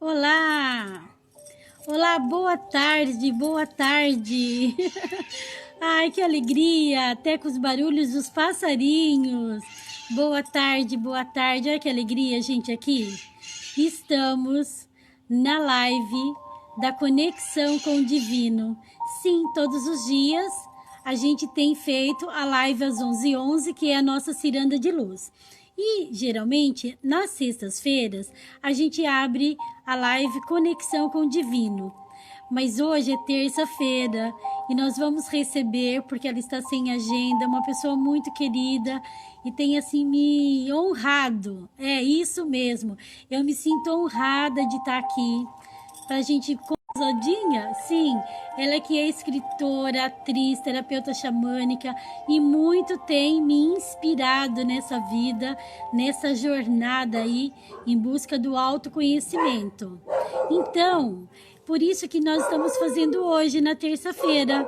Olá! Olá, boa tarde, boa tarde! Ai, que alegria! Até com os barulhos dos passarinhos! Boa tarde! Olha que alegria, gente, aqui! Estamos na live da Conexão com o Divino. Sim, todos os dias a gente tem feito a live às 11h11, que é a nossa ciranda de luz. E, geralmente, nas sextas-feiras, a gente abre a live Conexão com o Divino. Mas hoje é terça-feira e nós vamos receber, porque ela está sem agenda, uma pessoa muito querida e tem assim me honrado. É isso mesmo. Eu me sinto honrada de estar aqui para a gente conversadinha. Sim, ela que é escritora, atriz, terapeuta xamânica e muito tem me inspirado nessa vida, nessa jornada aí em busca do autoconhecimento. Então, por isso que nós estamos fazendo hoje, na terça-feira,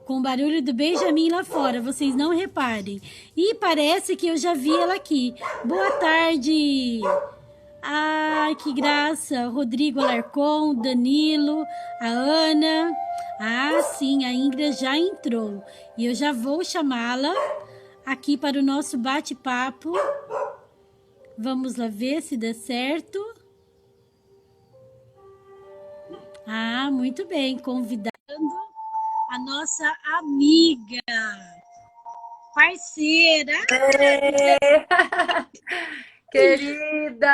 com o barulho do Benjamin lá fora, vocês não reparem. E parece que eu já vi ela aqui. Boa tarde! Ai, que graça! Rodrigo Alarcon, Danilo, a Ana. Ah, sim, a Ingrid já entrou. E eu já vou chamá-la aqui para o nosso bate-papo. Vamos lá ver se dá certo. Ah, muito bem, convidando a nossa amiga, parceira. Ê! Querida!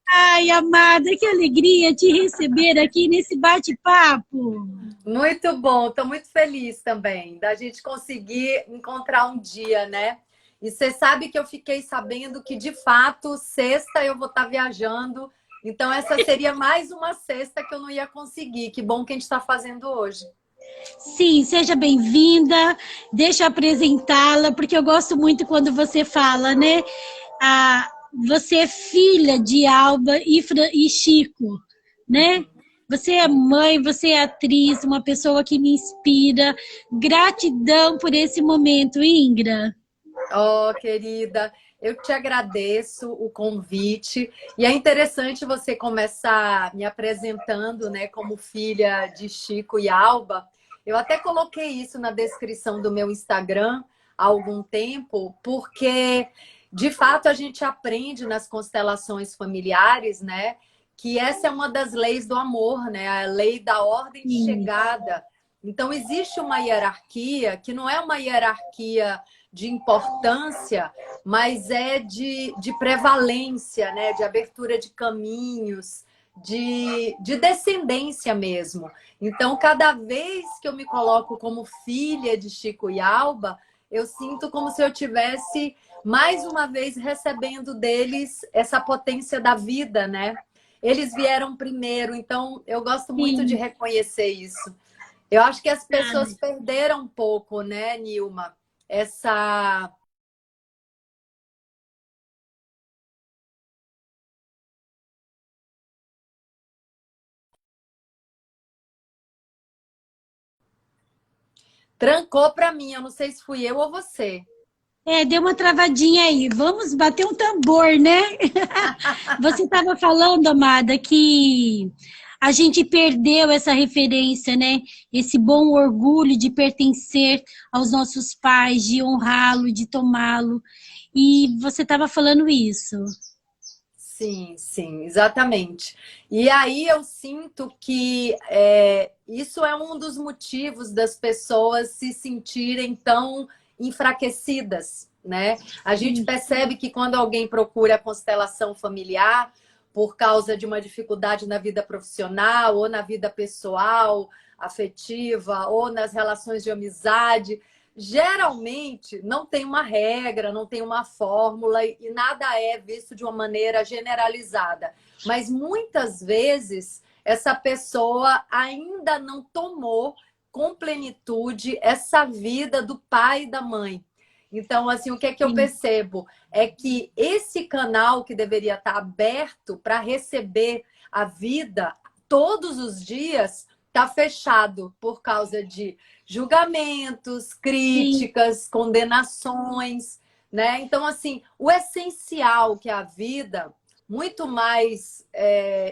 Ai, amada, que alegria te receber aqui nesse bate-papo. Muito bom, estou muito feliz também da gente conseguir encontrar um dia, né? E você sabe que eu fiquei sabendo que, de fato, sexta eu vou estar viajando. Então, essa seria mais uma sexta que eu não ia conseguir. Que bom que a gente está fazendo hoje. Sim, seja bem-vinda. Deixa eu apresentá-la, porque eu gosto muito quando você fala, né? Ah, você é filha de Alba e Chico, né? Você é mãe, você é atriz, uma pessoa que me inspira. Gratidão por esse momento, Ingra. Oh, querida, eu te agradeço o convite. E é interessante você começar me apresentando, né, como filha de Chico e Alba. Eu até coloquei isso na descrição do meu Instagram há algum tempo, porque de fato a gente aprende nas constelações familiares, né, que essa é uma das leis do amor, né, a lei da ordem de Sim, chegada. Então existe uma hierarquia que não é uma hierarquia de importância, mas é de prevalência, né? De abertura de caminhos, de descendência mesmo. Então, cada vez que eu me coloco como filha de Chico e Alba, eu sinto como se eu tivesse mais uma vez recebendo deles essa potência da vida, né? Eles vieram primeiro, então eu gosto muito de sim. reconhecer isso. Eu acho que as pessoas Ah, perderam um pouco, né, Nilma? Essa. Trancou para mim, eu não sei se fui eu ou você. deu uma travadinha aí. Vamos bater um tambor, né? Você estava falando, amada, que a gente perdeu essa referência, né? Esse bom orgulho de pertencer aos nossos pais, de honrá-lo, de tomá-lo. E você estava falando isso. Sim, sim, exatamente. E aí eu sinto que isso é um dos motivos das pessoas se sentirem tão enfraquecidas, né? A gente Sim, percebe que quando alguém procura a constelação familiar por causa de uma dificuldade na vida profissional ou na vida pessoal, afetiva ou nas relações de amizade, geralmente não tem uma regra, não tem uma fórmula e nada é visto de uma maneira generalizada. Mas muitas vezes essa pessoa ainda não tomou com plenitude essa vida do pai e da mãe. Então, assim, o que é que eu sim, percebo? É que esse canal que deveria estar aberto para receber a vida todos os dias está fechado por causa de julgamentos, sim, críticas, condenações, né? Então, assim, o essencial que é a vida muito mais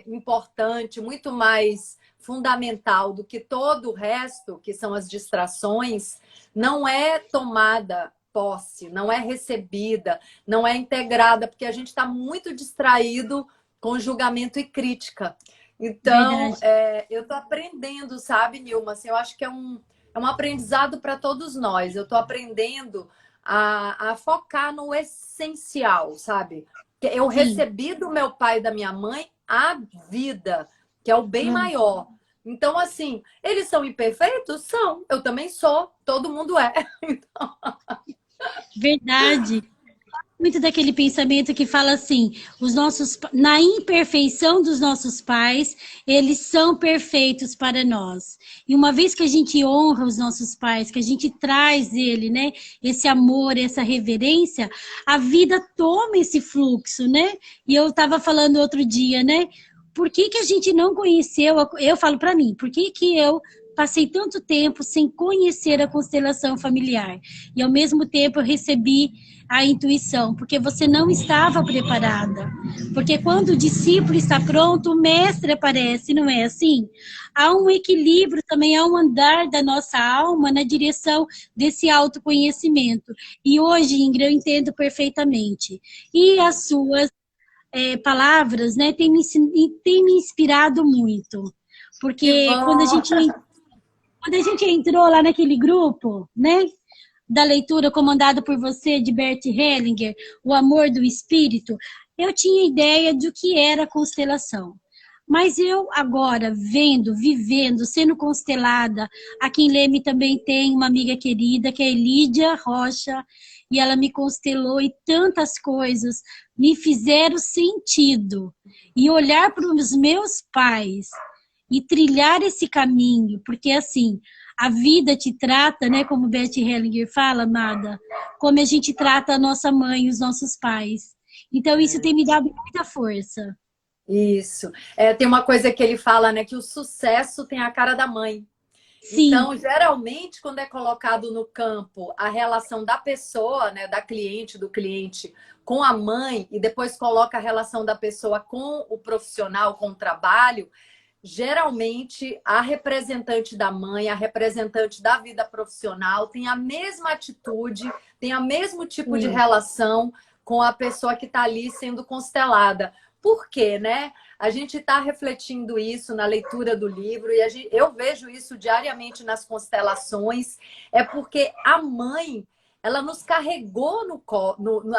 importante, muito mais fundamental do que todo o resto, que são as distrações, não é tomada posse, não é recebida, não é integrada, porque a gente está muito distraído com julgamento e crítica. Então, Verdade. eu estou aprendendo, sabe, Nilma? Assim, eu acho que é um aprendizado para todos nós. Eu estou aprendendo a focar no essencial, sabe? Eu Sim. recebi do meu pai e da minha mãe a vida, que é o bem Hum, maior. Então, assim, eles são imperfeitos? São. Eu também sou. Todo mundo é. verdade. Muito daquele pensamento que fala assim, na imperfeição dos nossos pais, eles são perfeitos para nós. E uma vez que a gente honra os nossos pais, que a gente traz ele, né, esse amor, essa reverência, a vida toma esse fluxo, né? E eu estava falando outro dia, né? Por que que a gente não conheceu, eu falo para mim, por que que eu passei tanto tempo sem conhecer a constelação familiar? E ao mesmo tempo eu recebi a intuição, porque você não estava preparada. Porque quando o discípulo está pronto, o mestre aparece, não é assim? Há um equilíbrio também, há um andar da nossa alma na direção desse autoconhecimento. E hoje, Ingrid, eu entendo perfeitamente. E as suas palavras, né, têm me inspirado muito. Que Porque bom! quando a gente entrou lá naquele grupo, né, da leitura comandada por você, de Bert Hellinger, O Amor do Espírito, eu tinha ideia do que era constelação. Mas eu agora, vendo, vivendo, sendo constelada, aqui em Leme também tem uma amiga querida, que é Lídia Rocha, e ela me constelou e tantas coisas me fizeram sentido. E olhar para os meus pais e trilhar esse caminho, porque assim, a vida te trata, né, como Beth Hellinger fala, amada, como a gente trata a nossa mãe e os nossos pais. Então isso tem me dado muita força. Isso. Tem uma coisa que ele fala, né? Que o sucesso tem a cara da mãe. Sim, Então, geralmente, quando é colocado no campo a relação da pessoa, né, da cliente, do cliente, com a mãe, e depois coloca a relação da pessoa com o profissional, com o trabalho, geralmente a representante da mãe, a representante da vida profissional, tem a mesma atitude, tem o mesmo tipo de sim, relação com a pessoa que está ali sendo constelada. Por quê, né? A gente está refletindo isso na leitura do livro e eu vejo isso diariamente nas constelações. É porque a mãe, ela nos carregou no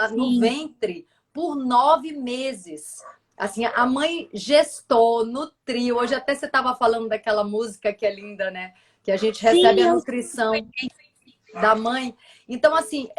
sim. ventre por 9 meses. Assim, a mãe gestou, nutriu. Hoje até você estava falando daquela música que é linda, né? Que a gente recebe Sim, a eu nutrição da mãe. Então, assim,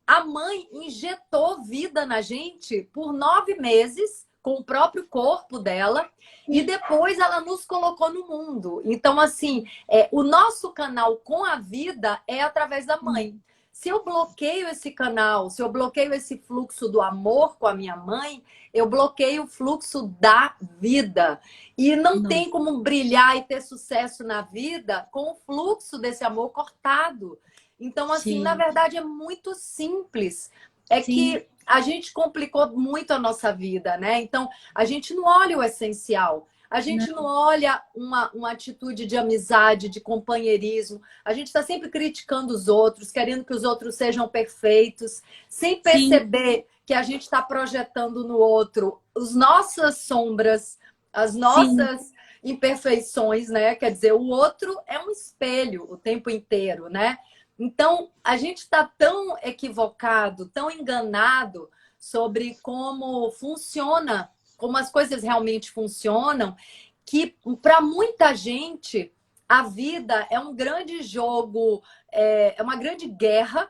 a mãe injetou vida na gente por 9 meses com o próprio corpo dela e depois ela nos colocou no mundo. Então, assim, o nosso canal com a vida é através da mãe. Se eu bloqueio esse canal, se eu bloqueio esse fluxo do amor com a minha mãe, eu bloqueio o fluxo da vida. E não não. tem como brilhar e ter sucesso na vida com o fluxo desse amor cortado. Então, assim, na Sim, verdade é muito simples. É sim, que a gente complicou muito a nossa vida, né? Então, a gente não olha o essencial. A gente não não. olha uma atitude de amizade, de companheirismo. A gente está sempre criticando os outros, querendo que os outros sejam perfeitos, sem Sim, perceber que a gente está projetando no outro as nossas sombras, as sim, nossas imperfeições, né? Quer dizer, o outro é um espelho o tempo inteiro, né? Então, a gente está tão equivocado, tão enganado sobre como funciona, como as coisas realmente funcionam, que para muita gente a vida é um grande jogo, é uma grande guerra,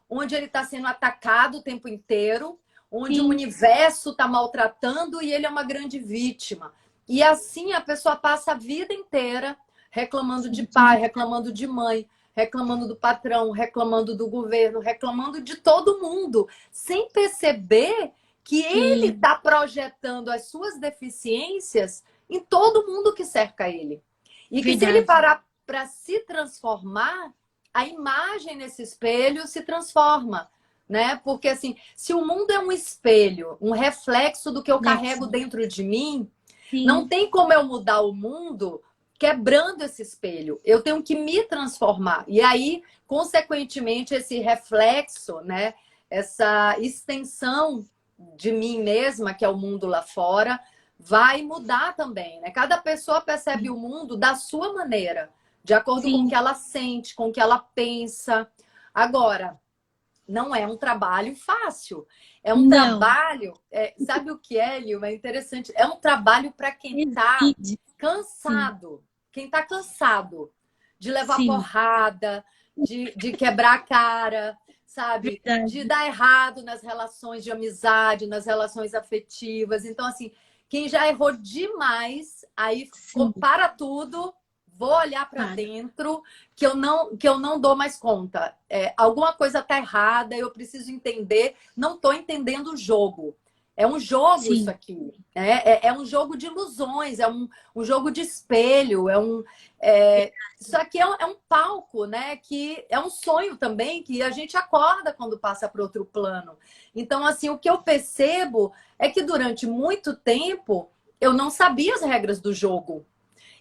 onde ele está sendo atacado o tempo inteiro, onde o sim, universo está maltratando e ele é uma grande vítima. E assim a pessoa passa a vida inteira reclamando de pai, reclamando de mãe, reclamando do patrão, reclamando do governo, reclamando de todo mundo, sem perceber que ele sim. está projetando as suas deficiências em todo mundo que cerca ele. E que se ele Verdade. parar para se transformar, a imagem nesse espelho se transforma. né? Porque assim, se o mundo é um espelho, um reflexo do que eu carrego Reflexo. dentro de mim, não Sim, tem como eu mudar o mundo quebrando esse espelho. Eu tenho que me transformar. E aí, consequentemente, esse reflexo, né? Essa extensão de mim mesma, que é o mundo lá fora, vai mudar também, né? Cada pessoa percebe o mundo da sua maneira, de acordo com o que sim. ela sente, com o que ela pensa. Agora, não é um trabalho fácil. É um Não. trabalho, sabe o que é, Lil? É interessante. É um trabalho para quem está Exige. Sim, cansado. Quem está cansado de levar sim. porrada, de quebrar a cara, sabe? De Verdade. dar errado nas relações de amizade, nas relações afetivas. Então, assim, quem já errou demais, aí Sim, para tudo, vou olhar para para. dentro que eu não dou mais conta. Alguma coisa está errada, eu preciso entender, não estou entendendo o jogo. É um jogo isso Sim, aqui. É um jogo de ilusões, um jogo de espelho, isso aqui é um palco, né? Que é um sonho também, que a gente acorda quando passa para outro plano. Então, assim, o que eu percebo é que durante muito tempo eu não sabia as regras do jogo.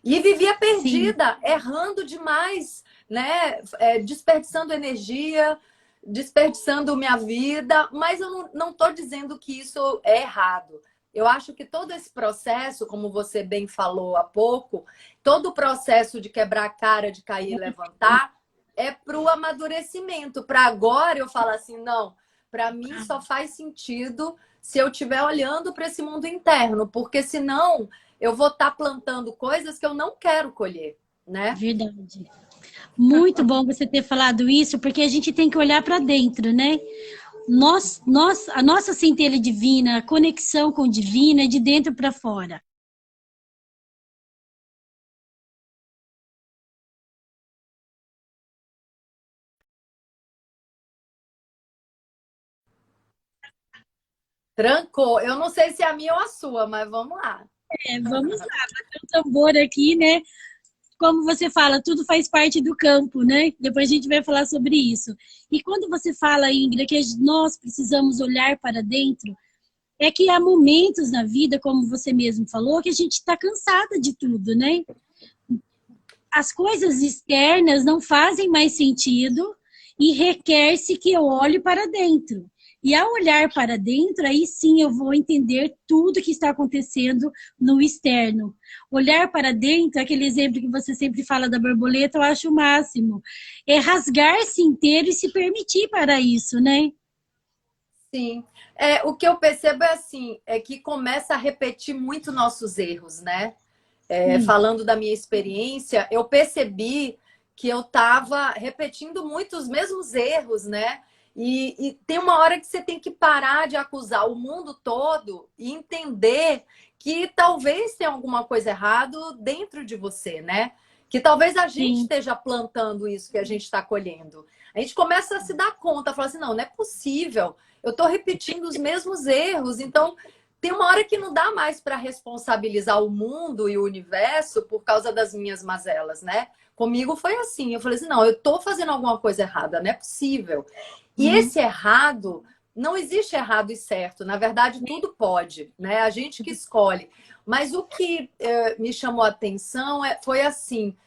E vivia sim. perdida, errando demais, né? Desperdiçando energia, desperdiçando minha vida, mas eu não estou dizendo que isso é errado. Eu acho que todo esse processo, como você bem falou há pouco, todo o processo de quebrar a cara, de cair e levantar, é para o amadurecimento. Para agora eu falar assim, não, para mim só faz sentido se eu estiver olhando para esse mundo interno, porque senão eu vou estar plantando coisas que eu não quero colher, né? Verdade. Muito bom você ter falado isso, porque a gente tem que olhar para dentro, né? A nossa centelha divina, a conexão com o divino é de dentro para fora. Trancou. Eu não sei se é a minha ou a sua, mas vamos lá. Vamos lá, bater o tambor aqui, né? Como você fala, tudo faz parte do campo, né? Depois a gente vai falar sobre isso. E quando você fala, Ingrid, que nós precisamos olhar para dentro, é que há momentos na vida, como você mesmo falou, que a gente está cansada de tudo, né? As coisas externas não fazem mais sentido e requer-se que eu olhe para dentro. E ao olhar para dentro, aí sim eu vou entender tudo que está acontecendo no externo. Olhar para dentro, aquele exemplo que você sempre fala da borboleta, eu acho o máximo. É rasgar-se inteiro e se permitir para isso, né? Sim. O que eu percebo é assim, é que começa a repetir muito nossos erros, né? Sim, Falando da minha experiência, eu percebi que eu estava repetindo muito os mesmos erros, né? E tem uma hora que você tem que parar de acusar o mundo todo e entender que talvez tenha alguma coisa errada dentro de você, né? Que talvez a gente sim, esteja plantando isso que a gente está colhendo. A gente começa a se dar conta, falar assim, não é possível. Eu estou repetindo os mesmos erros, então tem uma hora que não dá mais para responsabilizar o mundo e o universo por causa das minhas mazelas, né? Comigo foi assim. Eu falei assim: não, eu estou fazendo alguma coisa errada, não é possível. E uhum, esse errado, não existe errado e certo. Na verdade, tudo pode, né? A gente que escolhe. Mas o que me chamou a atenção foi assim: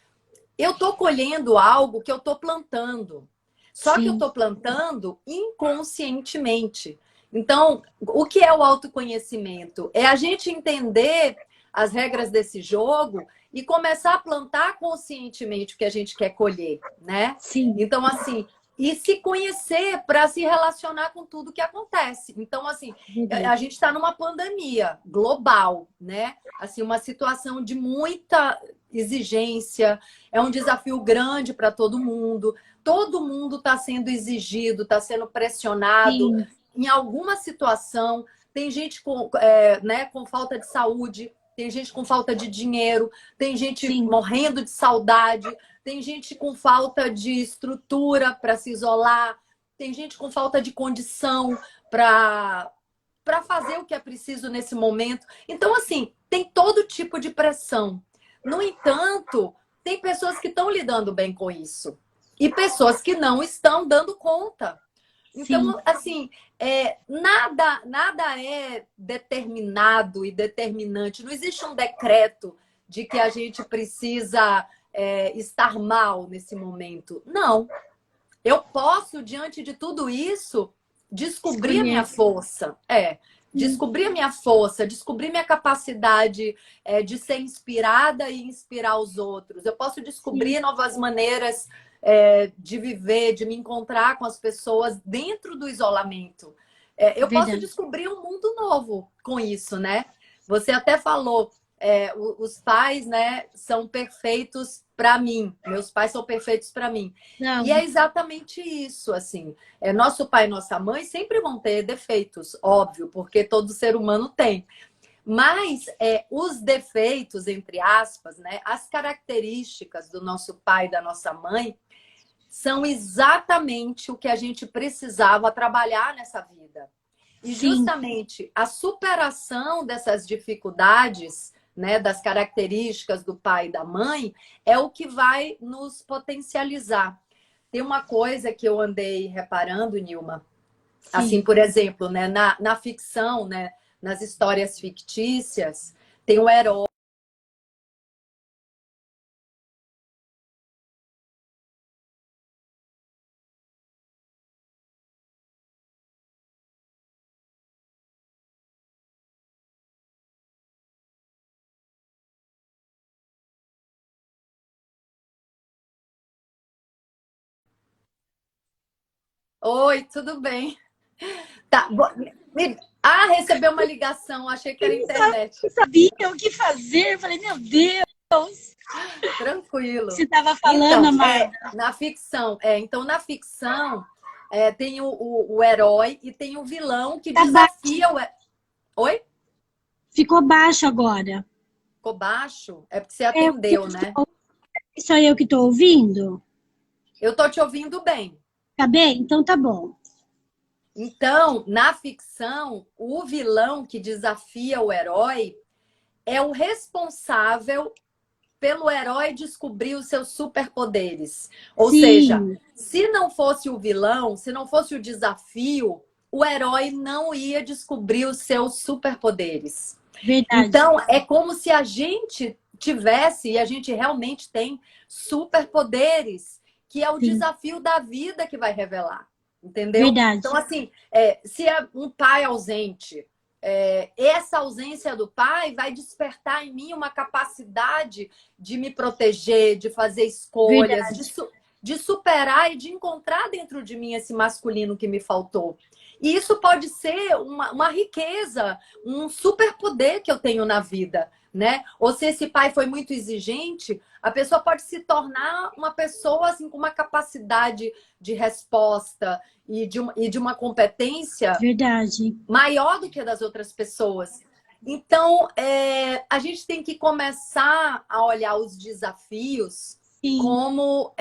eu estou colhendo algo que eu estou plantando. Só que eu sim, estou plantando inconscientemente. Então, o que é o autoconhecimento? É a gente entender as regras desse jogo e começar a plantar conscientemente o que a gente quer colher, né? sim, Então, assim, e se conhecer para se relacionar com tudo que acontece. Então, assim, a verdade. gente está numa pandemia global, né? Assim, uma situação de muita exigência, é um desafio grande para todo mundo. Todo mundo está sendo exigido, está sendo pressionado Sim, em alguma situação. Tem gente né, com falta de saúde, tem gente com falta de dinheiro, tem gente sim, morrendo de saudade, tem gente com falta de estrutura para se isolar, tem gente com falta de condição para fazer o que é preciso nesse momento. Então, assim, tem todo tipo de pressão. No entanto, tem pessoas que estão lidando bem com isso e pessoas que não estão dando conta. Sim, Então, assim, nada é determinado e determinante. Não existe um decreto de que a gente precisa estar mal nesse momento. Não. Eu posso, diante de tudo isso, descobrir a minha escolher. força. Sim, Descobrir a minha força, descobrir minha capacidade de ser inspirada e inspirar os outros. Eu posso sim, descobrir novas maneiras de viver, de me encontrar com as pessoas dentro do isolamento. Eu posso verdade. descobrir um mundo novo com isso, né? Você até falou, os pais, né, são perfeitos para mim. Meus pais são perfeitos para mim. E é Não, exatamente isso, assim. Nosso pai e nossa mãe sempre vão ter defeitos, óbvio, porque todo ser humano tem. Mas os defeitos, entre aspas, né, as características do nosso pai e da nossa mãe são exatamente o que a gente precisava trabalhar nessa vida. E sim, justamente a superação dessas dificuldades, né, das características do pai e da mãe, é o que vai nos potencializar. Tem uma coisa que eu andei reparando, Nilma, assim, sim. por exemplo, né, na ficção, né, nas histórias fictícias, tem um herói. Oi, tudo bem? Tá. Recebeu uma ligação, achei que Eu era não sa- internet. não sabia o que fazer. Eu falei, meu Deus. Tranquilo. Você estava falando, Então, Amada. na ficção, então na ficção tem o herói e tem o vilão que Tá desafia o. Oi? Ficou baixo agora. Ficou baixo? É porque você É, atendeu, né? só eu que estou ouvindo? Eu tô te ouvindo bem. Tá bem? Então tá bom. Então, na ficção, o vilão que desafia o herói é o responsável pelo herói descobrir os seus superpoderes. Ou seja, Sim, se não fosse o vilão, se não fosse o desafio, o herói não ia descobrir os seus superpoderes. verdade. Então, é como se a gente tivesse, e a gente realmente tem, superpoderes, que é o Sim, desafio da vida que vai revelar. Entendeu? Então, verdade. assim, se é um pai ausente, essa ausência do pai vai despertar em mim uma capacidade de me proteger, de fazer escolhas, Verdade. de superar e de encontrar dentro de mim esse masculino que me faltou. E isso pode ser uma riqueza, um superpoder que eu tenho na vida, né? Ou se esse pai foi muito exigente, a pessoa pode se tornar uma pessoa assim, com uma capacidade de resposta e de uma competência Verdade. maior do que a das outras pessoas. Então, a gente tem que começar a olhar os desafios Sim, como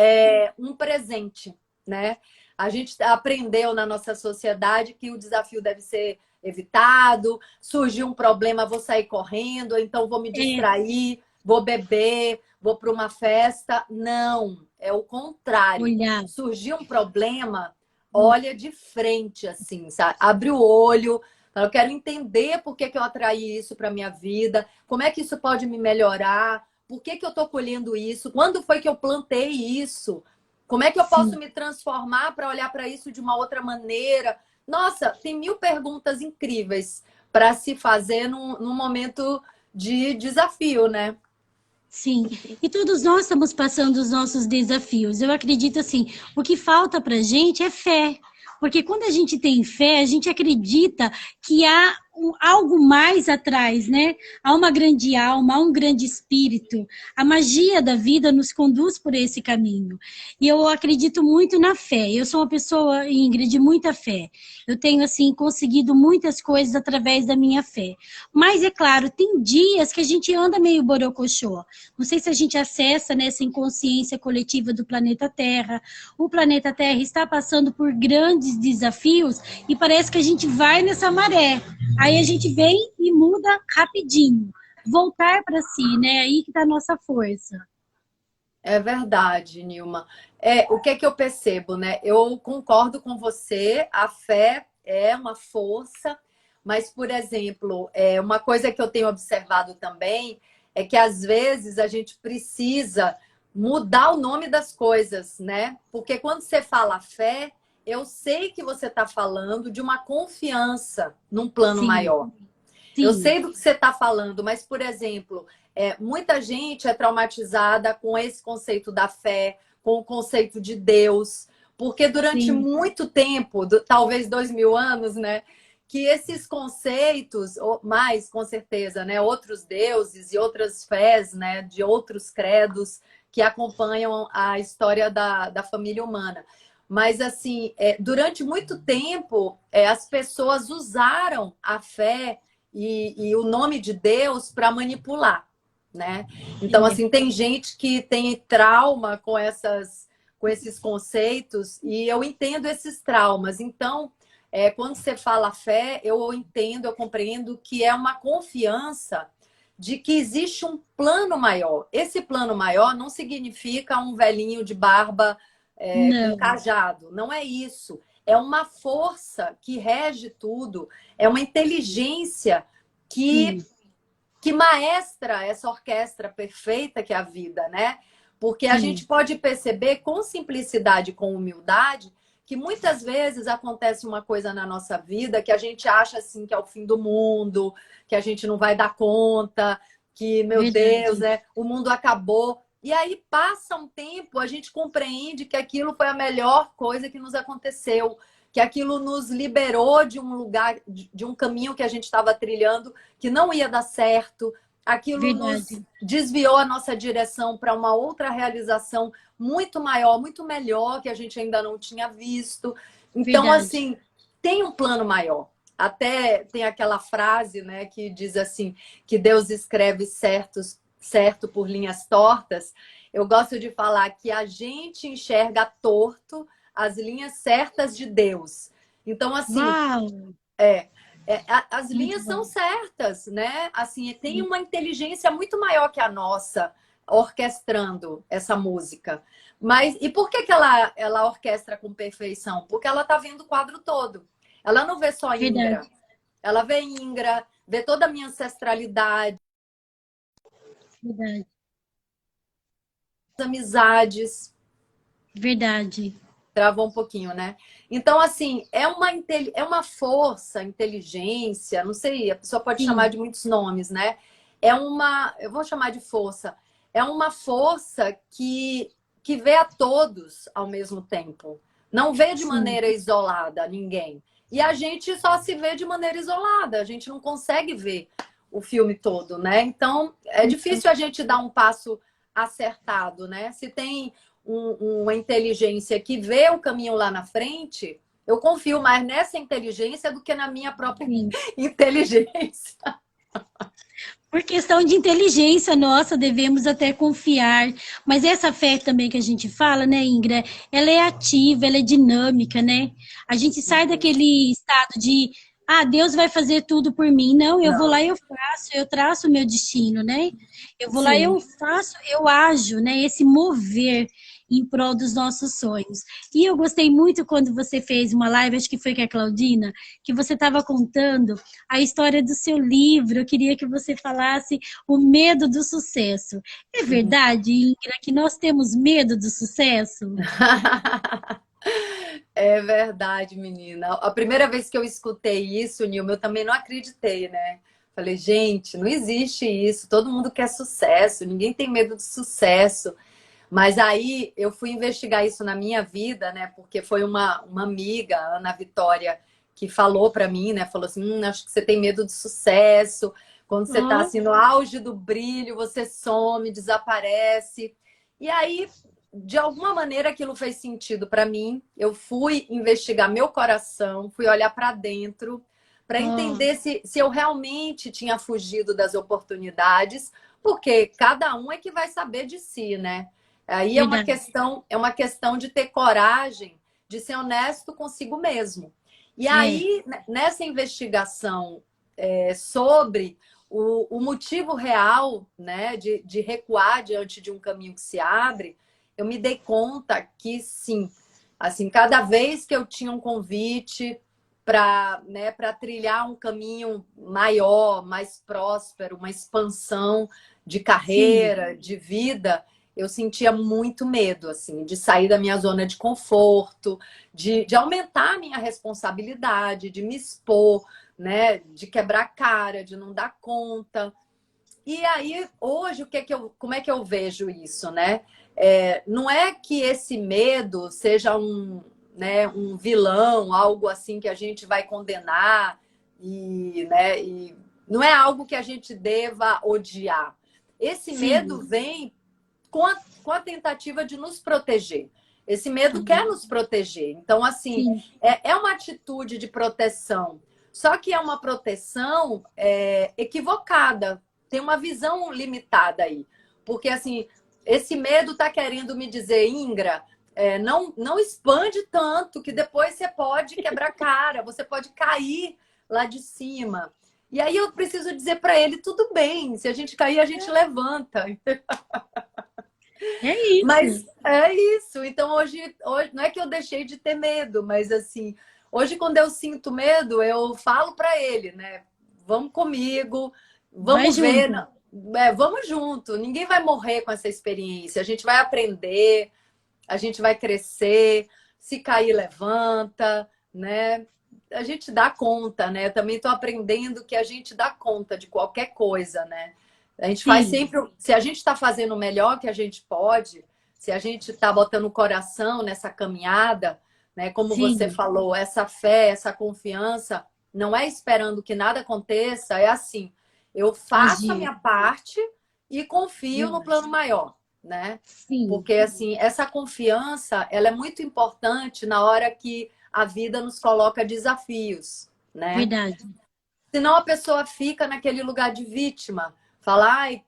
um presente, né? A gente aprendeu na nossa sociedade que o desafio deve ser evitado, surgiu um problema, vou sair correndo, então vou me é, distrair, vou beber, vou para uma festa. Não, é o contrário. olhar. Surgiu um problema, olha de frente, assim, sabe? Abre o olho, fala, eu quero entender por que que eu atraí isso para minha vida, como é que isso pode me melhorar, por que que eu estou colhendo isso, quando foi que eu plantei isso, como é que eu posso Sim. me transformar para olhar para isso de uma outra maneira. Nossa, tem mil perguntas incríveis para se fazer num momento de desafio, né? Sim, e todos nós estamos passando os nossos desafios. Eu acredito assim, o que falta para a gente é fé, porque quando a gente tem fé, a gente acredita que há algo mais atrás, né? Há uma grande alma, há um grande espírito. A magia da vida nos conduz por esse caminho. E eu acredito muito na fé. Eu sou uma pessoa, Ingrid, de muita fé. Eu tenho assim conseguido muitas coisas através da minha fé. Mas é claro, tem dias que a gente anda meio borocochô. Não sei se a gente acessa nessa inconsciência coletiva do planeta Terra. O planeta Terra está passando por grandes desafios e parece que a gente vai nessa maré. Aí a gente vem e muda rapidinho. Voltar para si, né? Aí que está a nossa força. É verdade, Nilma. O que é que eu percebo, né? Eu concordo com você, a fé é uma força, mas, por exemplo, uma coisa que eu tenho observado também é que às vezes a gente precisa mudar o nome das coisas, né? Porque quando você fala fé, eu sei que você está falando de uma confiança num plano Sim, maior. Eu sim, sei do que você está falando, mas, por exemplo, muita gente é traumatizada com esse conceito da fé, com o conceito de Deus, porque durante sim, muito tempo, talvez 2000 anos, né, que esses conceitos, ou mais com certeza, né, outros deuses e outras fés, né, de outros credos que acompanham a história da família humana. Mas, assim, durante muito tempo, as pessoas usaram a fé e o nome de Deus para manipular, né? Então, sim, assim, tem gente que tem trauma com esses conceitos e eu entendo esses traumas. Então, quando você fala fé, eu entendo, eu compreendo que é uma confiança de que existe um plano maior. Esse plano maior não significa um velhinho de barba com não, cajado. Não é isso. É uma força que rege tudo, é uma inteligência que, sim, que maestra essa orquestra perfeita que é a vida, né? Porque a gente sim, pode perceber com simplicidade, com humildade, que muitas vezes acontece uma coisa na nossa vida que a gente acha assim que é o fim do mundo, que a gente não vai dar conta, que, meu Deus, verdade, o mundo acabou. E aí passa um tempo, a gente compreende que aquilo foi a melhor coisa que nos aconteceu, que aquilo nos liberou de um lugar, de um caminho que a gente estava trilhando que não ia dar certo. Aquilo nos verdade, desviou a nossa direção para uma outra realização muito maior, muito melhor, que a gente ainda não tinha visto. Então, verdade. assim, tem um plano maior. Até tem aquela frase, né, que diz assim, que Deus escreve certo por linhas tortas. Eu gosto de falar que a gente enxerga torto as linhas certas de Deus. Então, assim, Uau, é, as muito linhas são bom. certas, né? Assim, tem Sim. uma inteligência muito maior que a nossa orquestrando essa música. Mas e por que que ela orquestra com perfeição? Porque ela está vendo o quadro todo. Ela não vê só Ingra. Verdade, Ela vê Ingra, vê toda a minha ancestralidade, verdade, amizades. verdade. Travou um pouquinho, né? Então, assim, é uma força, inteligência, não sei, a pessoa pode chamar Sim, de muitos nomes, né? Eu vou chamar de força, é uma força que vê a todos ao mesmo tempo. Não vê de sim, maneira isolada ninguém. E a gente só se vê de maneira isolada, a gente não consegue ver o filme todo, né? Então, é difícil a gente dar um passo acertado, né? Se tem uma inteligência que vê o caminho lá na frente, eu confio mais nessa inteligência do que na minha própria sim. inteligência. Por questão de inteligência nossa, devemos até confiar. Mas essa fé também que a gente fala, né, Ingra? Ela é ativa, ela é dinâmica, né? A gente sai Uhum. daquele estado de, ah, Deus vai fazer tudo por mim. Não, eu vou lá Não. e eu faço, eu traço o meu destino, né? Eu vou lá e Sim. eu faço, eu ajo, né? Esse mover em prol dos nossos sonhos. E eu gostei muito quando você fez uma live, acho que foi com a Claudina, que você estava contando a história do seu livro. Eu queria que você falasse o medo do sucesso. É Uhum. verdade, Ingra, que nós temos medo do sucesso? É verdade, menina. A primeira vez que eu escutei isso, Nilma, eu também não acreditei, né? Falei, gente, não existe isso. Todo mundo quer sucesso, ninguém tem medo de sucesso. Mas aí eu fui investigar isso na minha vida, né? Porque foi uma amiga, Ana Vitória, que falou para mim, né? Falou assim: acho que você tem medo de sucesso. Quando você está Ó, assim no auge do brilho, você some, desaparece. E aí, de alguma maneira, aquilo fez sentido para mim. Eu fui investigar meu coração, fui olhar para dentro para ó, entender se eu realmente tinha fugido das oportunidades, porque cada um é que vai saber de si, né? Aí verdade. é uma questão de ter coragem, de ser honesto consigo mesmo. E É, aí, nessa investigação sobre o motivo real, né, de recuar diante de um caminho que se abre, eu me dei conta que sim, assim, cada vez que eu tinha um convite para, né, para trilhar um caminho maior, mais próspero, uma expansão de Sim, carreira, de vida, eu sentia muito medo, assim, de sair da minha zona de conforto, de aumentar a minha responsabilidade, de me expor, né? De quebrar a cara, de não dar conta. E aí, hoje, como é que eu vejo isso, né? Não é que esse medo seja né, um vilão, algo assim que a gente vai condenar né, e não é algo que a gente deva odiar. Esse medo sim. vem com a tentativa de nos proteger. Esse medo quer nos proteger. Então, assim, Sim, é uma atitude de proteção. Só que é uma proteção equivocada. Tem uma visão limitada aí. Porque, assim, esse medo está querendo me dizer, Ingra, não expande tanto, que depois você pode quebrar cara, você pode cair lá de cima. E aí eu preciso dizer para ele, tudo bem, se a gente cair, a gente levanta. é Mas isso. é isso. Então hoje não é que eu deixei de ter medo, mas assim, hoje quando eu sinto medo, eu falo para ele, né? Vamos comigo, Vai vamos ver, junto. vamos junto. Ninguém vai morrer com essa experiência. A gente vai aprender, a gente vai crescer. Se cair, levanta, né? A gente dá conta, né? Eu também estou aprendendo que a gente dá conta de qualquer coisa, né? A gente faz Sim, sempre. Se a gente está fazendo o melhor que a gente pode, se a gente está botando o coração nessa caminhada, né? Como você sim. falou, essa fé, essa confiança, não é esperando que nada aconteça, é assim. Eu faço a Agir. minha parte e confio Eu no acho. plano maior, né? Sim, Porque assim, essa confiança, ela é muito importante na hora que a vida nos coloca desafios, né? verdade. Senão a pessoa fica naquele lugar de vítima, fala, ai,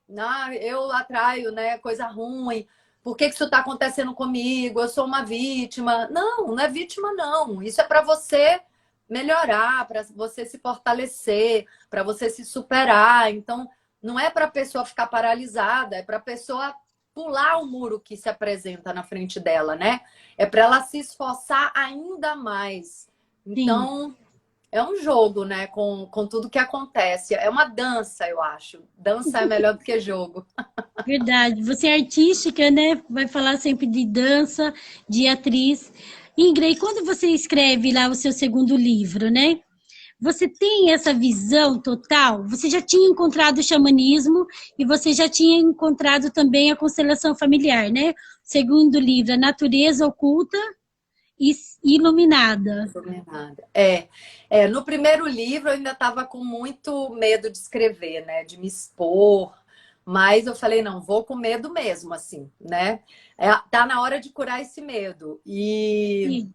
eu atraio, né, coisa ruim. Por que isso está acontecendo comigo? Eu sou uma vítima. Não, não é vítima, não. Isso é para você melhorar, para você se fortalecer, para você se superar. Então, não é para a pessoa ficar paralisada, é para a pessoa pular o muro que se apresenta na frente dela, né? É para ela se esforçar ainda mais. Sim, Então, é um jogo, né? Com tudo que acontece. É uma dança, eu acho. Dança é melhor do que jogo. verdade. Você é artística, né? Vai falar sempre de dança, de atriz. Ingrid, quando você escreve lá o seu segundo livro, né? Você tem essa visão total? Você já tinha encontrado o xamanismo e você já tinha encontrado também a constelação familiar, né? Segundo livro, a natureza oculta e iluminada. Dominada. No primeiro livro eu ainda estava com muito medo de escrever, né? De me expor. Mas eu falei, não, vou com medo mesmo, assim, né? Tá na hora de curar esse medo. Sim,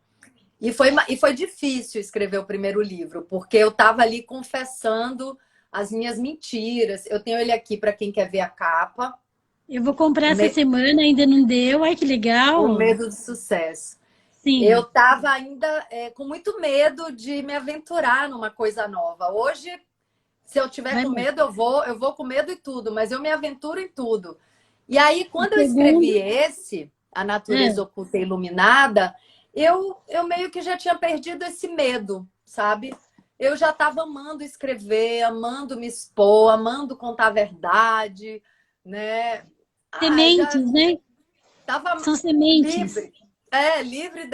E foi difícil escrever o primeiro livro, porque eu estava ali confessando as minhas mentiras. Eu tenho ele aqui para quem quer ver a capa. eu vou comprar O, essa me- semana, ainda não deu. Ai, que o legal. medo do sucesso. Eu Sim, estava ainda com muito medo de me aventurar numa coisa nova. Hoje, se eu tiver vai com lá. medo, eu vou com medo e tudo, mas eu me aventuro em tudo. E aí, O quando eu escrevi segundo, A é, Natureza Oculta e Iluminada, eu meio que já tinha perdido esse medo, sabe? Eu já estava amando escrever, amando me expor, amando contar a verdade, né? Já sementes, né? estava São sementes. livre. Livre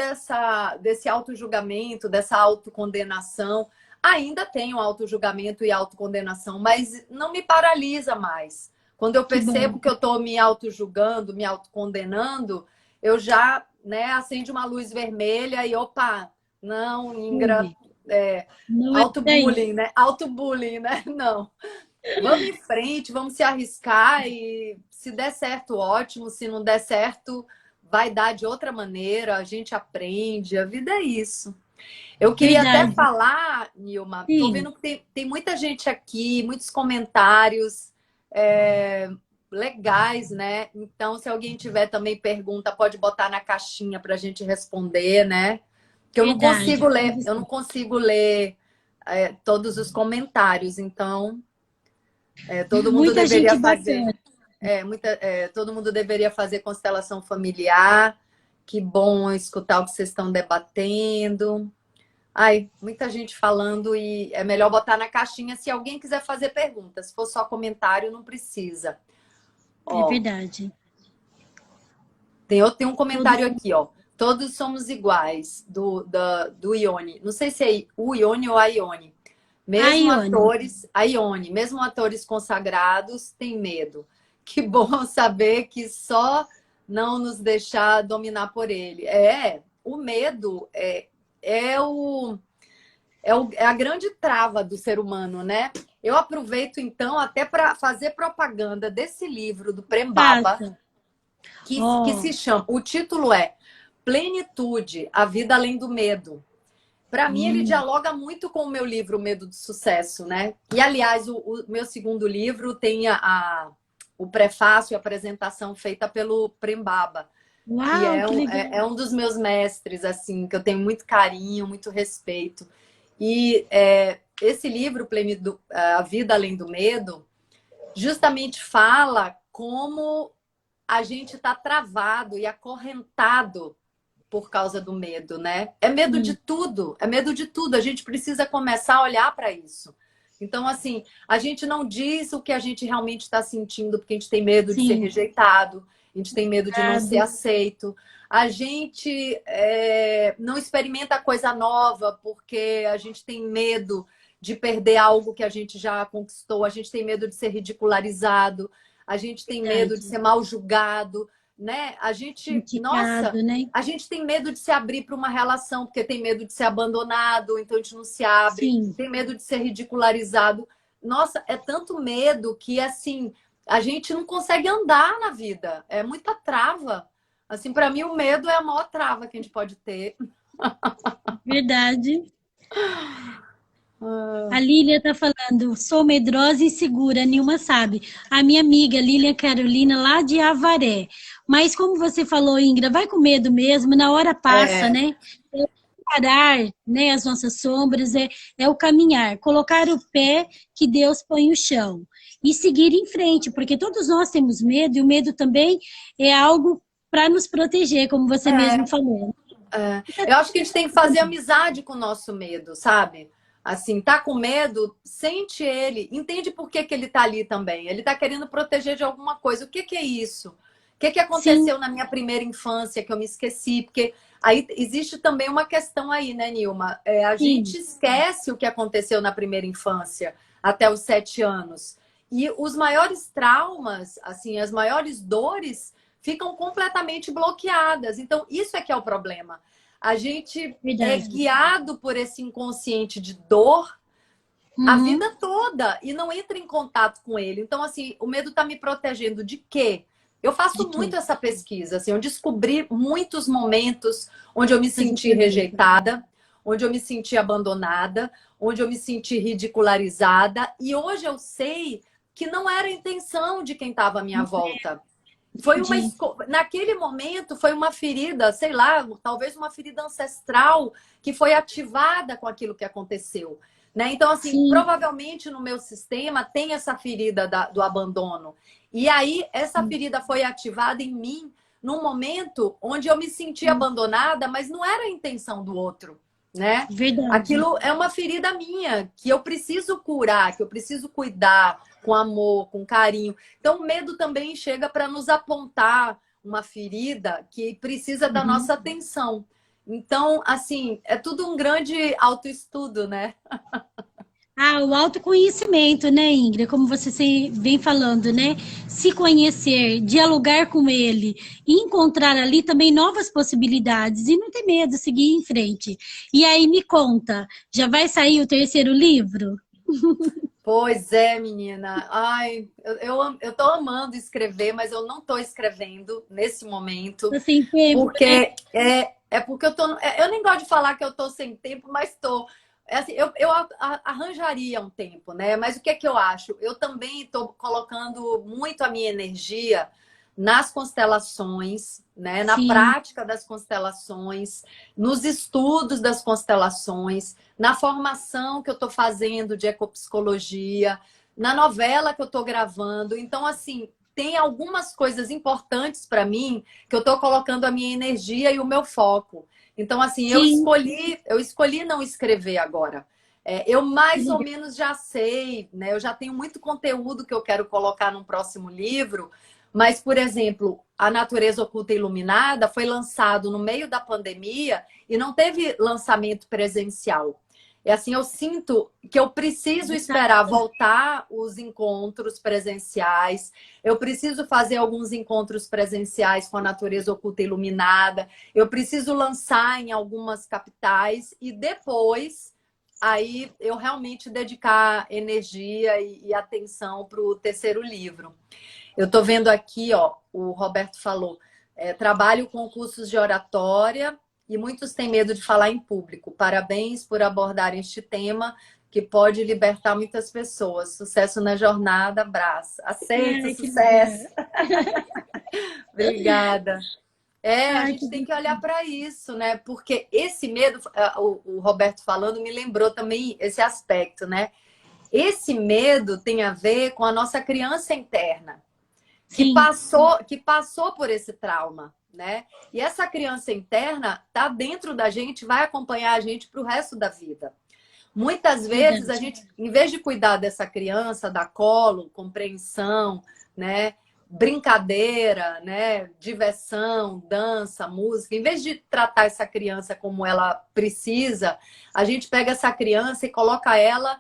desse auto-julgamento, dessa autocondenação. Ainda tenho auto-julgamento e autocondenação, mas não me paralisa mais. Quando eu Que bom. percebo que eu estou me auto-julgando, me autocondenando, eu já, né, acende uma luz vermelha e, opa, não, Ingra, Fui. Não é por aí. auto-bullying, né? Auto-bullying, né? Não. Vamos em frente, vamos se arriscar e se der certo, ótimo. Se não der certo, vai dar de outra maneira. A gente aprende. A vida é isso. Eu queria até Verdade. falar, Nilma, tô Sim. vendo que tem muita gente aqui, muitos comentários é, legais, né? Então, se alguém tiver também pergunta, pode botar na caixinha para a gente responder, né? Que Verdade. eu não consigo ler todos os comentários, então. Todo mundo Muita deveria gente fazer. bacana. Todo mundo deveria fazer constelação familiar. Que bom escutar o que vocês estão debatendo. Ai, muita gente falando e é melhor botar na caixinha se alguém quiser fazer perguntas. Se for só comentário, não precisa. É Ó, verdade. tem um Todo comentário aqui, ó. Todos somos iguais, do Ione. Não sei se é o Ione ou a Ione. A Mesmo Ione. atores, a Ione, mesmo atores consagrados têm medo. Que bom saber que só não nos deixar dominar por ele. O medo é a grande trava do ser humano, né? Eu aproveito, então, até para fazer propaganda desse livro do Prembaba, Passa. que Ó, se chama... O título é Plenitude, a vida além do medo. Para mim, ele hum, dialoga muito com o meu livro O Medo do Sucesso, né? E, aliás, o meu segundo livro tem o prefácio e a apresentação feita pelo Prembaba, que uau, que é legal. um dos meus mestres, assim, que eu tenho muito carinho, muito respeito. E esse livro, A Vida Além do Medo, justamente fala como a gente está travado e acorrentado por causa do medo, né? É medo de Sim, tudo, é medo de tudo. A gente precisa começar a olhar para isso. Então, assim, a gente não diz o que a gente realmente está sentindo, porque a gente tem medo de ser sim. rejeitado, a gente tem medo de não ser Obrigado. aceito. A gente não experimenta coisa nova porque a gente tem medo de perder algo que a gente já conquistou, a gente tem medo de ser ridicularizado, a gente tem medo de Verdade. ser mal julgado, né? Nossa, Criticado, né? a gente tem medo de se abrir para uma relação, porque tem medo de ser abandonado, então a gente não se abre, Sim, tem medo de ser ridicularizado. Nossa, é tanto medo que, assim, a gente não consegue andar na vida. É muita trava. Assim, para mim, o medo é a maior trava que a gente pode ter. verdade. A Ah, Lília tá falando, sou medrosa e insegura, nenhuma sabe. A minha amiga Lília Carolina, lá de Avaré. Mas como você falou, Ingra, vai com medo mesmo, na hora passa, é, né? É parar, né, as nossas sombras, é o caminhar, colocar o pé que Deus põe no chão e seguir em frente, porque todos nós temos medo e o medo também é algo para nos proteger, como você mesmo é. falou. Eu acho que a gente tem que fazer amizade com o nosso medo, sabe? Assim, tá com medo, sente ele, entende por que ele tá ali também. Ele tá querendo proteger de alguma coisa. O que é isso? O que Sim, aconteceu na minha primeira infância que eu me esqueci? Porque aí existe também uma questão aí, né, Nilma? A sim, gente esquece o que aconteceu na primeira infância até os 7 anos. E os maiores traumas, assim, as maiores dores ficam completamente bloqueadas. Então, isso é que é o problema. A gente é verdade. guiado por esse inconsciente de dor a Uhum, vida toda e não entra em contato com ele. Então, assim, o medo está me protegendo de quê? Eu de faço muito quê? essa pesquisa, assim, eu descobri muitos momentos onde eu me Essas senti perguntas. rejeitada, onde eu me senti abandonada, onde eu me senti ridicularizada, e hoje eu sei que não era a intenção de quem estava à minha volta. De, Naquele momento foi uma ferida, sei lá, talvez uma ferida ancestral que foi ativada com aquilo que aconteceu, né? Então, assim, sim, provavelmente no meu sistema tem essa ferida do abandono. E aí essa ferida foi ativada em mim num momento onde eu me senti abandonada, mas não era a intenção do outro, né? verdade. Aquilo é uma ferida minha que eu preciso curar, que eu preciso cuidar com amor, com carinho. Então, o medo também chega para nos apontar uma ferida que precisa da Uhum. nossa atenção. Então, assim, é tudo um grande autoestudo, né? Ah, o autoconhecimento, né, Ingrid? Como você vem falando, né? Se conhecer, dialogar com ele e encontrar ali também novas possibilidades e não ter medo, seguir em frente. E aí me conta, já vai sair o terceiro livro? Pois é, menina. Ai, eu tô amando escrever, mas eu não tô escrevendo nesse momento, Tô sem tempo, né? porque é porque eu tô. Eu nem gosto de falar que eu tô sem tempo, mas tô. É assim, eu arranjaria um tempo, né? Mas o que é que eu acho? Eu também estou colocando muito a minha energia nas constelações, né? Na Sim, prática das constelações, nos estudos das constelações, na formação que eu estou fazendo de ecopsicologia, na novela que eu estou gravando. Então, assim, tem algumas coisas importantes para mim que eu estou colocando a minha energia e o meu foco. Então, assim, Sim, eu escolhi não escrever agora. Eu que mais ou legal. menos já sei, né? Eu já tenho muito conteúdo que eu quero colocar num próximo livro, mas, por exemplo, A Natureza Oculta e Iluminada foi lançado no meio da pandemia e não teve lançamento presencial. É assim, eu sinto que eu preciso esperar voltar os encontros presenciais, eu preciso fazer alguns encontros presenciais com a natureza oculta e iluminada, eu preciso lançar em algumas capitais e depois aí eu realmente dedicar energia e atenção para o terceiro livro. Eu estou vendo aqui, ó, o Roberto falou, trabalho com cursos de oratória e muitos têm medo de falar em público. Parabéns por abordar este tema que pode libertar muitas pessoas. Sucesso na jornada, abraço. Aceito, Ai, que legal. sucesso. Obrigada. A Ai, que gente tem que olhar bacana. para isso, né? Porque esse medo, o Roberto falando, me lembrou também esse aspecto, né? Esse medo tem a ver com a nossa criança interna Sim, que passou por esse trauma, né? E essa criança interna tá dentro da gente, vai acompanhar a gente para o resto da vida. Muitas vezes a verdade. gente, em vez de cuidar dessa criança, dar colo, compreensão, né? Brincadeira, né? Diversão, dança, música, em vez de tratar essa criança como ela precisa, a gente pega essa criança e coloca ela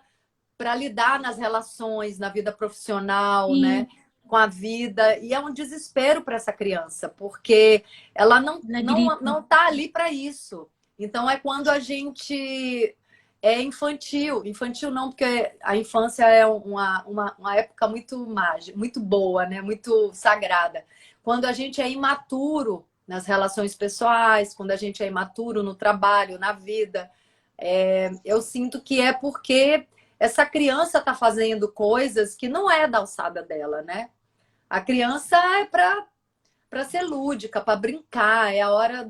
para lidar nas relações, na vida profissional, né? Sim, Com a vida. E é um desespero para essa criança, porque ela ela grita. não tá ali para isso. Então é quando a gente é infantil. Infantil não, porque a infância é uma época muito mágica, muito boa, né? Muito sagrada. Quando a gente é imaturo nas relações pessoais, quando a gente é imaturo no trabalho, na vida, eu sinto que é porque essa criança está fazendo coisas que não é da alçada dela, né? A criança é para ser lúdica, para brincar, é a hora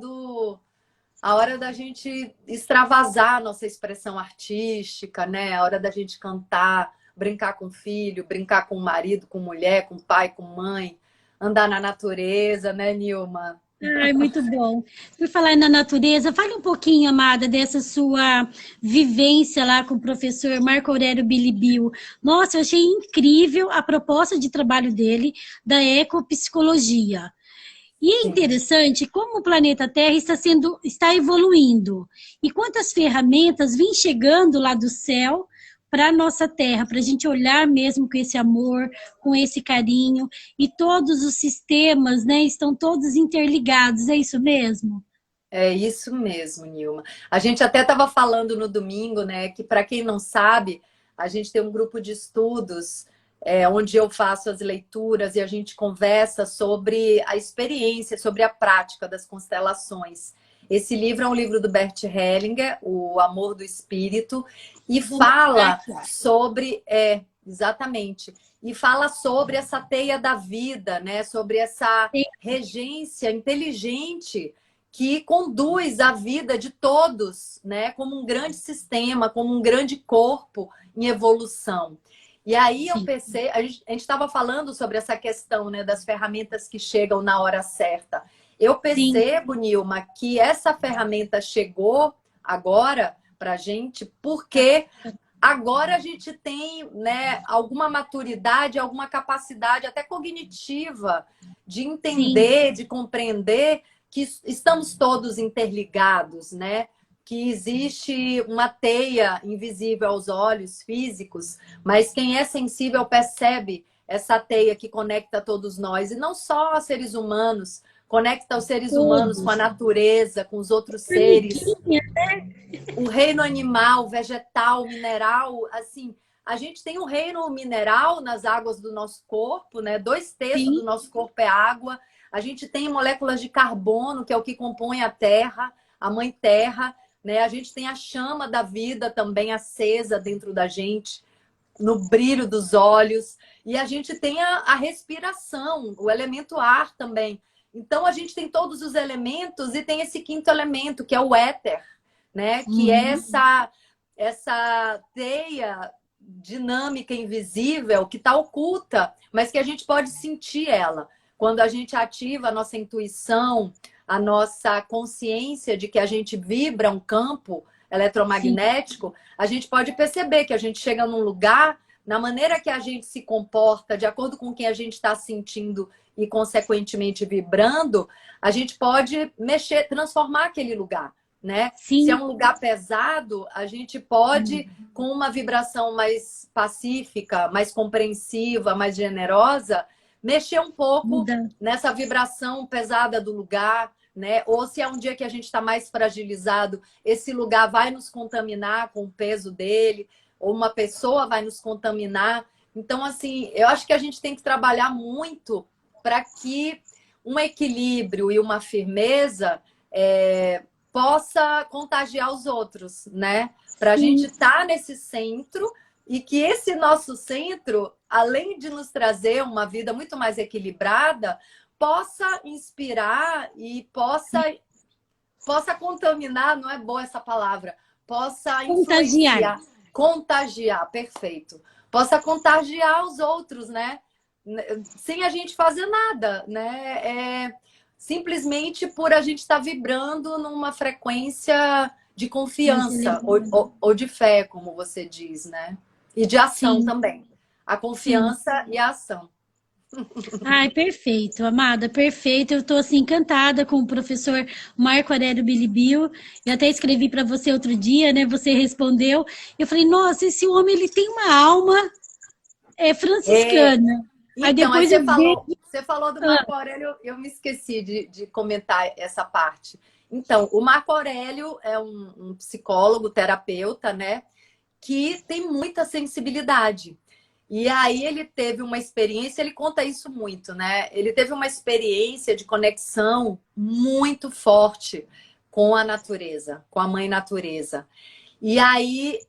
da gente extravasar a nossa expressão artística, né? A hora da gente cantar, brincar com o filho, brincar com o marido, com mulher, com pai, com mãe, andar na natureza, né, Nilma? Ai, muito bom. Por falar na natureza, fale um pouquinho, amada, dessa sua vivência lá com o professor Marco Aurélio Bilibio. Nossa, eu achei incrível a proposta de trabalho dele, da ecopsicologia. E é Sim. interessante como o planeta Terra está evoluindo e quantas ferramentas vêm chegando lá do céu para a nossa Terra, para a gente olhar mesmo com esse amor, com esse carinho, e todos os sistemas, né, estão todos interligados, é isso mesmo? É isso mesmo, Nilma. A gente até estava falando no domingo, né, que para quem não sabe, a gente tem um grupo de estudos onde eu faço as leituras e a gente conversa sobre a experiência, sobre a prática das constelações. Esse livro é um livro do Bert Hellinger, O Amor do Espírito, e Vou anotar fala aqui, ó. sobre, exatamente, e fala sobre essa teia da vida, né, sobre essa regência inteligente que conduz a vida de todos, né, como um grande sistema, como um grande corpo em evolução. E aí eu Sim, pensei, a gente estava falando sobre essa questão, né, das ferramentas que chegam na hora certa. Eu sim, percebo, Nilma, que essa ferramenta chegou agora para a gente porque agora a gente tem, né, alguma maturidade, alguma capacidade até cognitiva de sim, entender, de compreender que estamos todos interligados, né? Que existe uma teia invisível aos olhos físicos, mas quem é sensível percebe essa teia que conecta todos nós, e não só seres humanos, conecta os seres humanos com a todos. natureza, com os outros seres, Formiguinha, o reino animal, vegetal, mineral, assim, a gente tem um reino mineral nas águas do nosso corpo, né? 2/3 do sim, nosso corpo é água. A gente tem moléculas de carbono, que é o que compõe a Terra, a Mãe Terra, né? A gente tem a chama da vida também acesa dentro da gente, no brilho dos olhos. E a gente tem a respiração, o elemento ar também. Então a gente tem todos os elementos e tem esse quinto elemento, que é o éter, né? Que é uhum, essa teia dinâmica invisível que está oculta, mas que a gente pode sentir ela. Quando a gente ativa a nossa intuição, a nossa consciência de que a gente vibra um campo eletromagnético, a gente pode perceber que a gente chega num lugar, na maneira que a gente se comporta, de acordo com o que a gente está sentindo e, consequentemente, vibrando, a gente pode mexer, transformar aquele lugar, né? Sim. Se é um lugar pesado, a gente pode, com uma vibração mais pacífica, mais compreensiva, mais generosa, mexer um pouco nessa vibração pesada do lugar, né? Ou se é um dia que a gente está mais fragilizado, esse lugar vai nos contaminar com o peso dele, ou uma pessoa vai nos contaminar. Então, assim, eu acho que a gente tem que trabalhar muito para que um equilíbrio e uma firmeza possa contagiar os outros, né? Para a gente estar nesse centro e que esse nosso centro, além de nos trazer uma vida muito mais equilibrada, possa inspirar e possa contaminar, não é boa essa palavra, possa influenciar, contagiar, perfeito. Possa contagiar os outros, né? Sem a gente fazer nada, né? Simplesmente por a gente estar vibrando numa frequência de confiança ou de fé, como você diz, né? E de ação também. A confiança e a ação. Ai, perfeito, amada, perfeito. Eu tô assim encantada com o professor Marco Aurélio Bilibio. Eu até escrevi para você outro dia, né? Você respondeu. Eu falei, nossa, esse homem ele tem uma alma franciscana. Aí Então, depois você falou do Marco Aurélio, eu me esqueci de comentar essa parte. Então, o Marco Aurélio é um psicólogo, terapeuta, né? Que tem muita sensibilidade. E aí ele teve uma experiência, ele conta isso muito, né? Ele teve uma experiência de conexão muito forte com a natureza, com a mãe natureza. E aí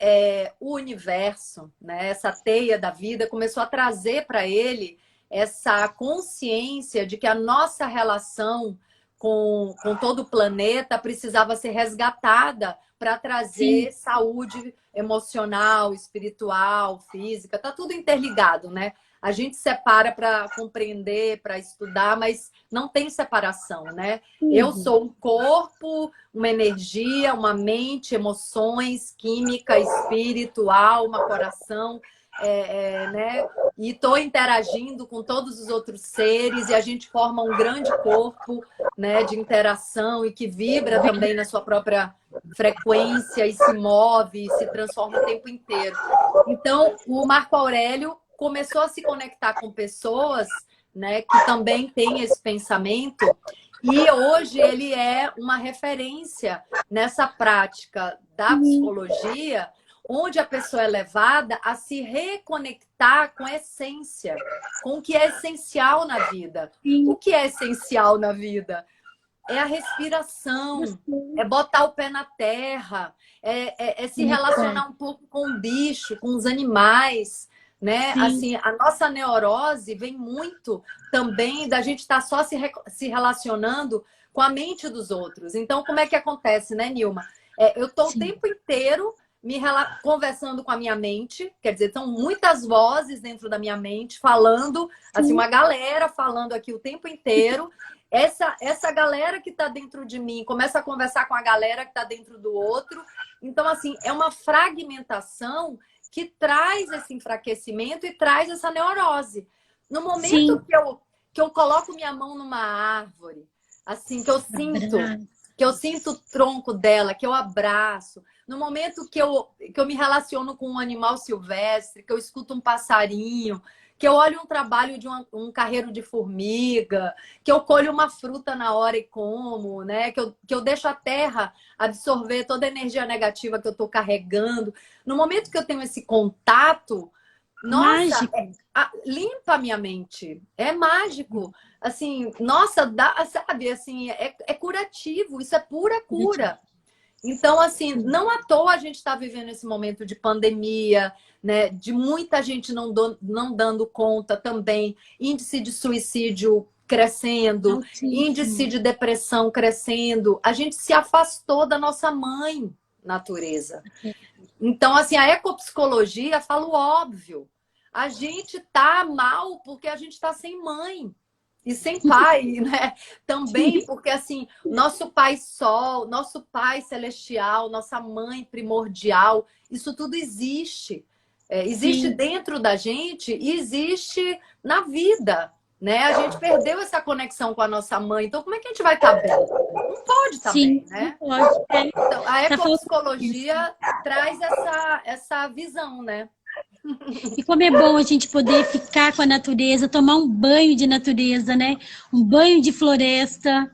o universo, né, essa teia da vida, começou a trazer para ele essa consciência de que a nossa relação com todo o planeta precisava ser resgatada para trazer saúde emocional, espiritual, física, tá tudo interligado, né? A gente separa para compreender, para estudar, mas não tem separação, né? Eu sou um corpo, uma energia, uma mente, emoções, química, espírito, alma, coração, né? E estou interagindo com todos os outros seres e a gente forma um grande corpo, né, de interação e que vibra também na sua própria frequência e se move, e se transforma o tempo inteiro. Então, o Marco Aurélio começou a se conectar com pessoas, né, que também têm esse pensamento, e hoje ele é uma referência nessa prática da psicologia, onde a pessoa é levada a se reconectar com a essência, com o que é essencial na vida. O que é essencial na vida? É a respiração, é botar o pé na terra, é se relacionar um pouco com o bicho, com os animais, né? Assim, a nossa neurose vem muito também da gente estar só se relacionando com a mente dos outros. Então, como é que acontece, né, Nilma? Eu estou o tempo inteiro conversando com a minha mente, quer dizer, são muitas vozes dentro da minha mente falando, assim, uma galera falando aqui o tempo inteiro. Essa galera que está dentro de mim começa a conversar com a galera que está dentro do outro. Então, assim, é uma fragmentação que traz esse enfraquecimento e traz essa neurose. No momento que eu coloco minha mão numa árvore, assim, que eu sinto o tronco dela, que eu abraço, no momento que eu me relaciono com um animal silvestre, que eu escuto um passarinho, que eu olho um trabalho de um carreiro de formiga, que eu colho uma fruta na hora e como, né? Que eu deixo a terra absorver toda a energia negativa que eu estou carregando. No momento que eu tenho esse contato, nossa, limpa a minha mente. É mágico. Assim, nossa, sabe, assim, é curativo, isso é pura cura. Então, assim, não à toa a gente está vivendo esse momento de pandemia, né? De muita gente não dando conta também, índice de suicídio crescendo, índice de depressão crescendo. A gente se afastou da nossa mãe. natureza. Então, assim, a ecopsicologia fala o óbvio. A gente tá mal porque a gente tá sem mãe e sem pai, né? Também porque, assim, nosso pai sol, nosso pai celestial, nossa mãe primordial, isso tudo existe. Existe Sim, dentro da gente e existe na vida, né? A gente perdeu essa conexão com a nossa mãe, então como é que a gente vai estar bem? Não pode estar bem, sim, não né? pode. Então, a Tá faltando isso. ecopsicologia traz essa visão, né? E como é bom a gente poder ficar com a natureza, tomar um banho de natureza, né? Um banho de floresta,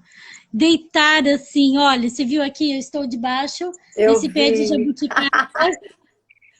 deitar assim. Olha, você viu aqui, eu estou debaixo Eu desse pé de vi. jabuticaba.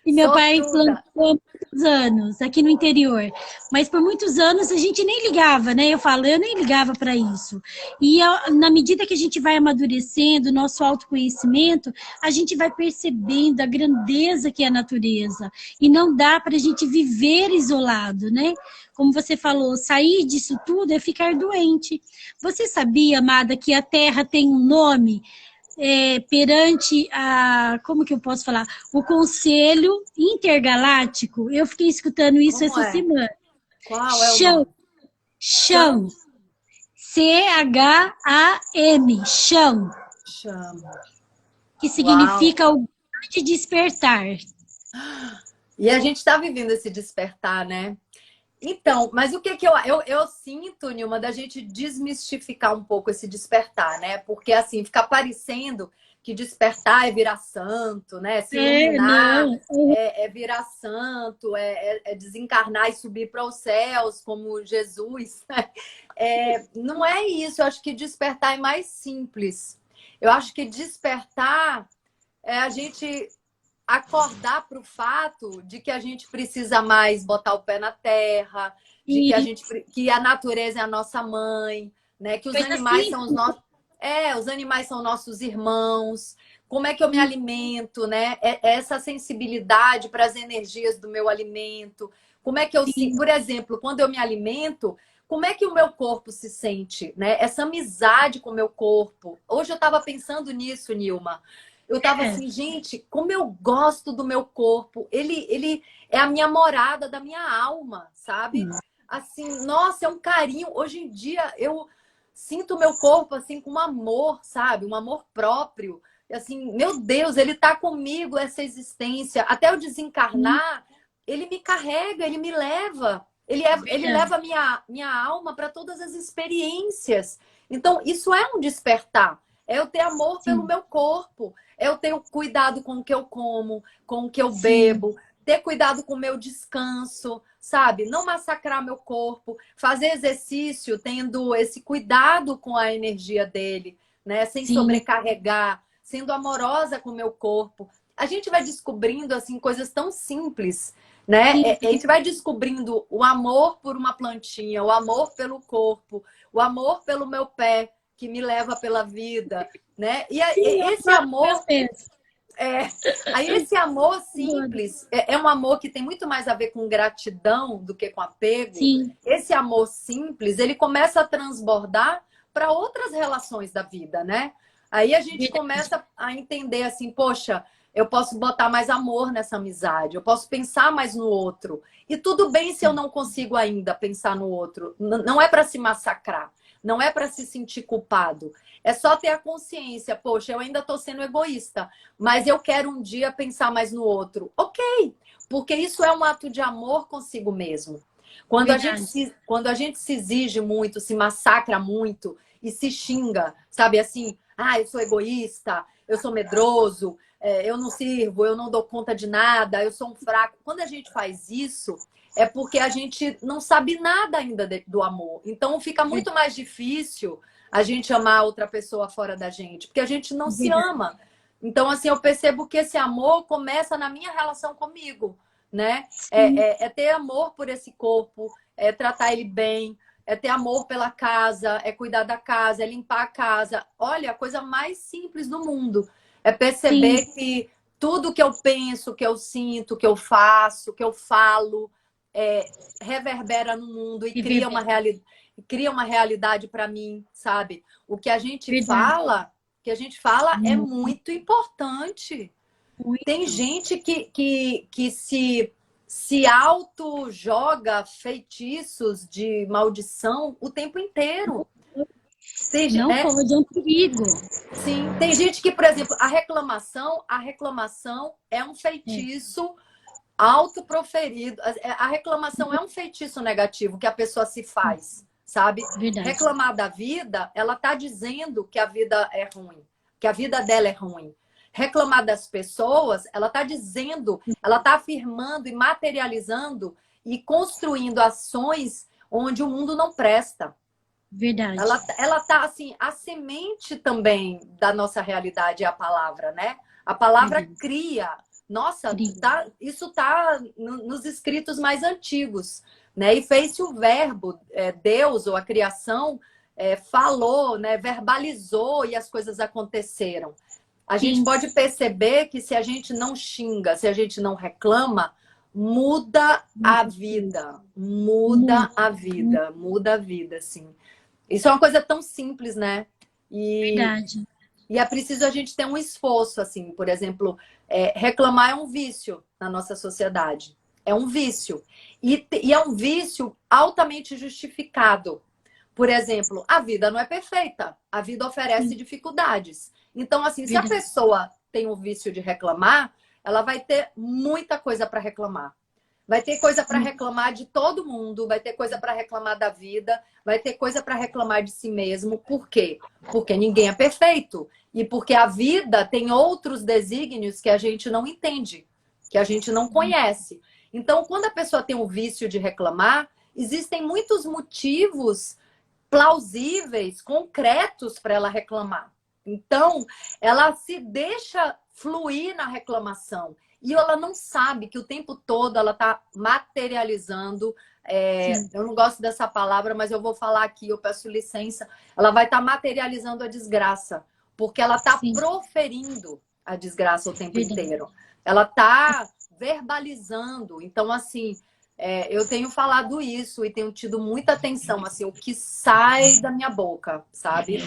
E meu pai Sortuda. plantou há muitos anos aqui no interior. Mas por muitos anos a gente nem ligava, né? Eu falo, eu nem ligava para isso. E na medida que a gente vai amadurecendo, nosso autoconhecimento, a gente vai percebendo a grandeza que é a natureza. E não dá para a gente viver isolado, né? Como você falou, sair disso tudo é ficar doente. Você sabia, amada, que a Terra tem um nome? Perante como que eu posso falar? O Conselho Intergaláctico, eu fiquei escutando isso Como essa é? semana. Qual é o Chão, nome? chão, Chão? Cham, chão, Chama. que Uau! significa o grande despertar. E a gente está vivendo esse despertar, né? Então, mas o que eu sinto, Nilma, da gente desmistificar um pouco esse despertar, né? Porque, assim, fica parecendo que despertar é virar santo, né? Se iluminar Não. é virar santo, é desencarnar e subir para os céus, como Jesus, né? Não é isso. Eu acho que despertar é mais simples. Eu acho que despertar é a gente acordar para o fato de que a gente precisa mais botar o pé na terra, de que E que a natureza é a nossa mãe, né? Que os coisa animais são os simples. nossos, os animais são nossos irmãos. Como é que eu me alimento, né? Essa sensibilidade para as energias do meu alimento. Como é que eu, Sim, por exemplo, quando eu me alimento, como é que o meu corpo se sente, né? Essa amizade com o meu corpo. Hoje eu estava pensando nisso, Nilma. Eu tava é. assim, gente, como eu gosto do meu corpo. Ele é a minha morada da minha alma, sabe? Assim, nossa, é um carinho. Hoje em dia eu sinto o meu corpo assim com um amor, sabe? Um amor próprio. E, assim, meu Deus, ele tá comigo essa existência. Até eu desencarnar, ele me carrega, ele me leva. Ele Verdade. leva a minha alma para todas as experiências. Então, isso é um despertar. É eu ter amor pelo Sim, meu corpo. Eu tenho cuidado com o que eu como, com o que eu sim, bebo, ter cuidado com o meu descanso, sabe? Não massacrar meu corpo, fazer exercício tendo esse cuidado com a energia dele, né? Sem sim, sobrecarregar, sendo amorosa com o meu corpo. A gente vai descobrindo assim coisas tão simples, né? sim, A gente vai descobrindo o amor por uma plantinha, o amor pelo corpo, o amor pelo meu pé que me leva pela vida, né? E sim, eu esse falo meu amor, peso. aí esse amor Adoro. simples é um amor que tem muito mais a ver com gratidão do que com apego. Sim, Esse amor simples, ele começa a transbordar para outras relações da vida, né? Aí a gente verdade. começa a entender assim, poxa, eu posso botar mais amor nessa amizade, eu posso pensar mais no outro. E tudo bem se eu não consigo ainda pensar no outro. Não é para se massacrar, não é para se sentir culpado. É só ter a consciência, poxa, eu ainda estou sendo egoísta, mas eu quero um dia pensar mais no outro. Ok, porque isso é um ato de amor consigo mesmo. Verdade. Quando a gente se exige muito, se massacra muito e se xinga, sabe assim, eu sou egoísta, eu sou medroso, eu não sirvo, eu não dou conta de nada, eu sou um fraco. Quando a gente faz isso, é porque a gente não sabe nada ainda do amor. Então fica muito mais difícil a gente amar outra pessoa fora da gente, porque a gente não se Verdade. ama. Então, assim, eu percebo que esse amor começa na minha relação comigo, né? Sim, É ter amor por esse corpo, é tratar ele bem, é ter amor pela casa, é cuidar da casa, é limpar a casa. Olha, a coisa mais simples do mundo é sim, perceber que tudo que eu penso, que eu sinto, que eu faço, que eu falo, reverbera no mundo e reverber. cria uma realidade para mim, sabe? O que a gente Verdade. fala, o que a gente fala é muito importante. Tem Muito. gente que se auto-joga feitiços de maldição o tempo inteiro. Não pode, é um perigo. Sim, tem gente que, por exemplo, a reclamação é um É, feitiço autoproferido. A reclamação é um feitiço negativo que a pessoa se faz, sabe? verdade. Reclamar da vida, ela tá dizendo que a vida é ruim, que a vida dela é ruim. Reclamar das pessoas, ela tá dizendo, ela tá afirmando e materializando e construindo ações onde o mundo não presta. Verdade. Ela tá assim, a semente também da nossa realidade é a palavra, né? A palavra Verdade. cria. Nossa, Cria. isso tá nos escritos mais antigos, né? E fez-se o verbo, Deus ou a criação falou, né? Verbalizou e as coisas aconteceram. A gente Sim. pode perceber que se a gente não xinga, se a gente não reclama, muda a Muita coisa. vida, muda Muito. a Muito. vida, muda a vida, assim. Isso é uma coisa tão simples, né? E, Verdade. e é preciso a gente ter um esforço, assim. Por exemplo, reclamar é um vício na nossa sociedade. É um vício. E é um vício altamente justificado. Por exemplo, a vida não é perfeita. A vida oferece Sim. dificuldades. Então, assim, se a Verdade. pessoa tem o vício de reclamar, ela vai ter muita coisa para reclamar. Vai ter coisa para reclamar de todo mundo, vai ter coisa para reclamar da vida, vai ter coisa para reclamar de si mesmo. Por quê? Porque ninguém é perfeito. E porque a vida tem outros desígnios que a gente não entende, que a gente não conhece. Então, quando a pessoa tem o vício de reclamar, existem muitos motivos plausíveis, concretos para ela reclamar. Então, ela se deixa fluir na reclamação. E ela não sabe que o tempo todo ela está materializando. Sim. Eu não gosto dessa palavra, mas eu vou falar aqui, eu peço licença. Ela vai estar materializando a desgraça, porque ela está Sim. proferindo a desgraça o tempo Verdade. inteiro. Ela está verbalizando. Então, assim, eu tenho falado isso e tenho tido muita atenção, assim, o que sai da minha boca, sabe?